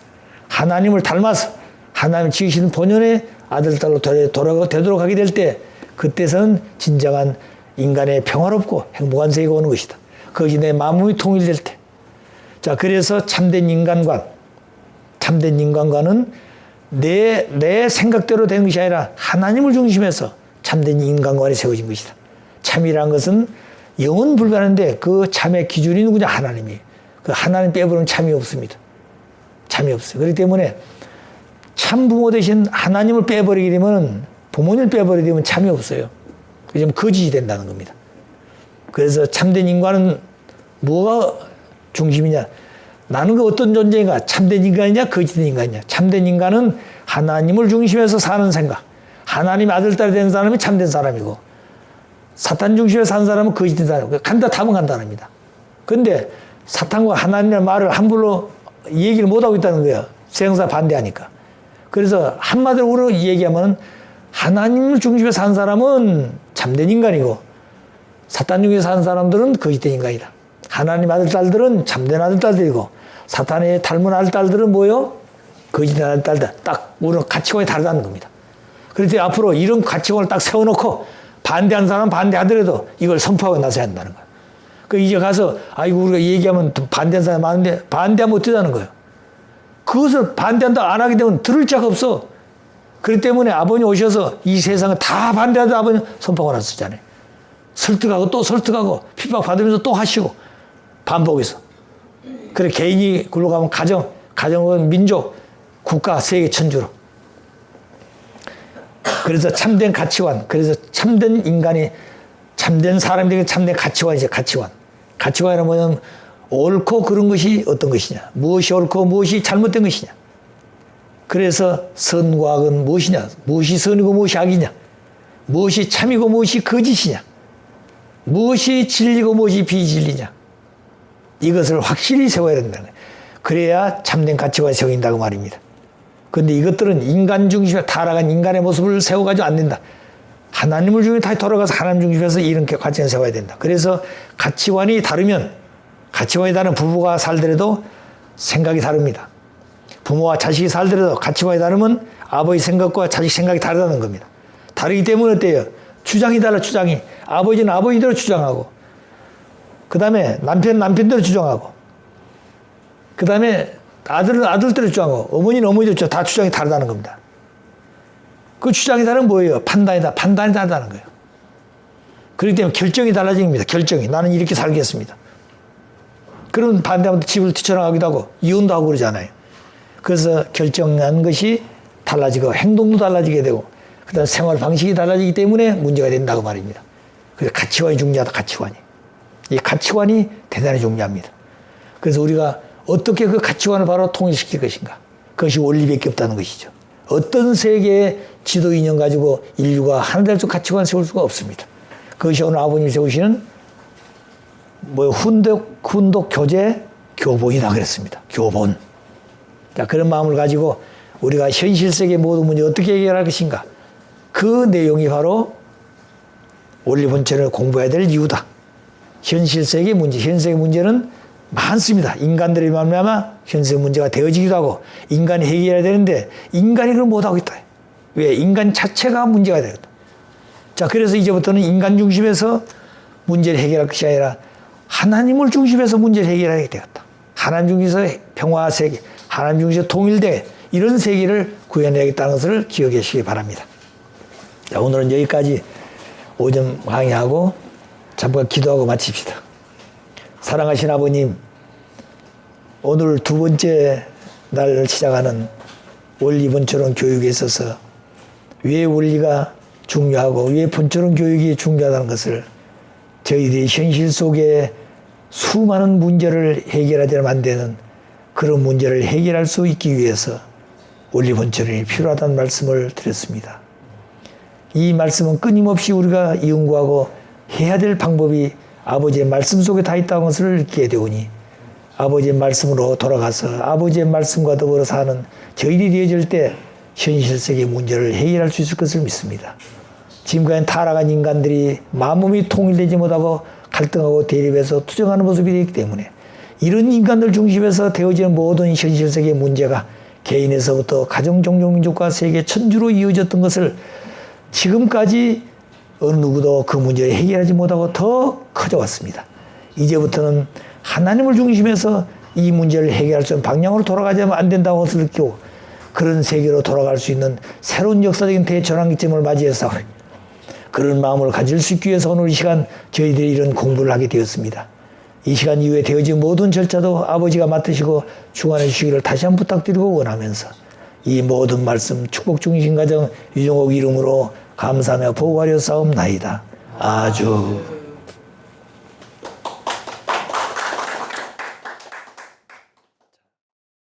하나님을 닮아서 하나님 지으시는 본연의 아들, 딸로 되도록 하게 될 때 그때서는 진정한 인간의 평화롭고 행복한 세계가 오는 것이다. 그것이 내 마음이 통일될 때. 자, 그래서 참된 인간관은 내 생각대로 된 것이 아니라 하나님을 중심해서 참된 인간관이 세워진 것이다. 참이라는 것은 영은 불가능한데 그 참의 기준이 누구냐? 하나님이에요. 그 하나님 빼버리면 참이 없습니다. 참이 없어요. 그렇기 때문에 참 부모 대신 하나님을 빼버리게 되면 부모님을 빼버리게 되면 참이 없어요. 그럼 거짓이 된다는 겁니다. 그래서 참된 인간은 뭐가 중심이냐? 나는 그 어떤 존재인가? 참된 인간이냐? 거짓된 인간이냐? 참된 인간은 하나님을 중심해서 사는 생각. 하나님 아들, 딸이 된 사람이 참된 사람이고 사탄 중심에 사는 사람은 거짓된 사람이고 간다 답은 간단합니다. 그런데 사탄과 하나님의 말을 함부로 얘기를 못하고 있다는 거예요. 세상사 반대하니까. 그래서 한마디로 우리가 얘기하면 하나님을 중심에 사는 사람은 참된 인간이고 사탄 중에 사는 사람들은 거짓된 인간이다. 하나님 아들, 딸들은 참된 아들, 딸들이고 사탄의 닮은 아들, 딸들은 뭐요? 거짓된 아들, 딸들. 딱 우리는 가치관이 다르다는 겁니다. 그래서 앞으로 이런 가치관을 딱 세워놓고 반대하는 사람은 반대하더라도 이걸 선포하고 나서야 한다는 거예요. 그 이제 가서 아이고 우리가 얘기하면 반대하는 사람이 많은데 반대하면 어쩌자는 거예요. 그것을 반대한다 안 하게 되면 들을 자가 없어. 그렇기 때문에 아버님 오셔서 이 세상을 다 반대하던 아버님 선포하고 나섰잖아요. 설득하고 또 설득하고 핍박받으면서 또 하시고 반복해서. 그래 개인이 굴러가면 가정은 민족, 국가, 세계, 천주로. 그래서 참된 가치관, 그래서 참된 인간이 참된 사람들에게 참된 가치관이죠. 가치관이란 뭐냐면 옳고 그른 것이 어떤 것이냐. 무엇이 옳고 무엇이 잘못된 것이냐. 그래서 선과 악은 무엇이냐. 무엇이 선이고 무엇이 악이냐. 무엇이 참이고 무엇이 거짓이냐. 무엇이 진리고 무엇이 비진리냐. 이것을 확실히 세워야 된다는 거예요. 그래야 참된 가치관이 세워진다고 말입니다. 그런데 이것들은 인간 중심에 타락한 인간의 모습을 세워가지고 안 된다. 하나님을 중심에 다시 돌아가서 하나님 중심에서 이런 가치관을 세워야 된다. 그래서 가치관이 다르면, 가치관이 다른 부부가 살더라도 생각이 다릅니다. 부모와 자식이 살더라도 가치관이 다르면 아버지 생각과 자식 생각이 다르다는 겁니다. 다르기 때문에 어때요? 주장이 달라, 주장이. 아버지는 아버지대로 주장하고, 그 다음에 남편은 남편대로 주장하고, 그 다음에 아들은 아들대로 주장하고, 어머니는 어머니대로 다 주장이 다르다는 겁니다. 그 주장이 다르면 뭐예요? 판단이다. 판단이 다르다는 거예요. 그렇기 때문에 결정이 달라집니다. 결정이. 나는 이렇게 살겠습니다. 그러면 반대하면 집을 뛰쳐나가기도 하고, 이혼도 하고 그러잖아요. 그래서 결정한 것이 달라지고, 행동도 달라지게 되고, 그 다음에 생활 방식이 달라지기 때문에 문제가 된다고 말입니다. 그래서 가치관이 중요하다, 가치관이. 이 가치관이 대단히 중요합니다. 그래서 우리가 어떻게 그 가치관을 바로 통일시킬 것인가. 그것이 원리밖에 없다는 것이죠. 어떤 세계의 지도 이념 가지고 인류가 하나될 수 가치관을 세울 수가 없습니다. 그것이 오늘 아버님이 세우시는 훈독 교제 교본이다 그랬습니다. 교본. 자, 그런 마음을 가지고 우리가 현실 세계 모든 문제 어떻게 해결할 것인가. 그 내용이 바로 원리 본체를 공부해야 될 이유다. 현실 세계 문제, 현 세계 문제는 많습니다. 인간들이 말미암아 현실 문제가 되어지기도 하고 인간이 해결해야 되는데 인간이 그걸 못하고 있다. 왜? 인간 자체가 문제가 되거든. 자, 그래서 이제부터는 인간 중심에서 문제를 해결할 것이 아니라 하나님을 중심에서 문제를 해결해야 되겠다. 하나님 중심에서 평화 세계, 하나님 중심에서 통일대 이런 세계를 구현해야겠다는 것을 기억해 주시기 바랍니다. 자, 오늘은 여기까지 오전 강의하고 잠깐 기도하고 마칩시다. 사랑하신 아버님, 오늘 두 번째 날을 시작하는 원리 본처론 교육에 있어서 왜 원리가 중요하고 왜 본처론 교육이 중요하다는 것을 저희들이 현실 속에 수많은 문제를 해결하지 않으면 안 되는 그런 문제를 해결할 수 있기 위해서 원리 본처론이 필요하다는 말씀을 드렸습니다. 이 말씀은 끊임없이 우리가 연구하고 해야 될 방법이 아버지의 말씀 속에 다 있다는 것을 느끼게 되오니 아버지의 말씀으로 돌아가서 아버지의 말씀과 더불어 사는 저희들이 되어질 때 현실 세계 문제를 해결할 수 있을 것을 믿습니다. 지금까지 타락한 인간들이 마음이 통일되지 못하고 갈등하고 대립해서 투정하는 모습이 되기 때문에 이런 인간들 중심에서 되어지는 모든 현실 세계 문제가 개인에서부터 가정, 종족, 민족과 세계 천주로 이어졌던 것을 지금까지 어느 누구도 그 문제를 해결하지 못하고 더 커져왔습니다. 이제부터는 하나님을 중심해서 이 문제를 해결할 수 있는 방향으로 돌아가자면 안 된다고 것을 느끼고 그런 세계로 돌아갈 수 있는 새로운 역사적인 대전환기점을 맞이해서 그런 마음을 가질 수 있기 위해서 오늘 이 시간 저희들이 이런 공부를 하게 되었습니다. 이 시간 이후에 되어진 모든 절차도 아버지가 맡으시고 주관해 주시기를 다시 한번 부탁드리고 원하면서 이 모든 말씀 축복 중심 가정 유종옥 이름으로 감사하며 보고하려 싸움나이다. 아주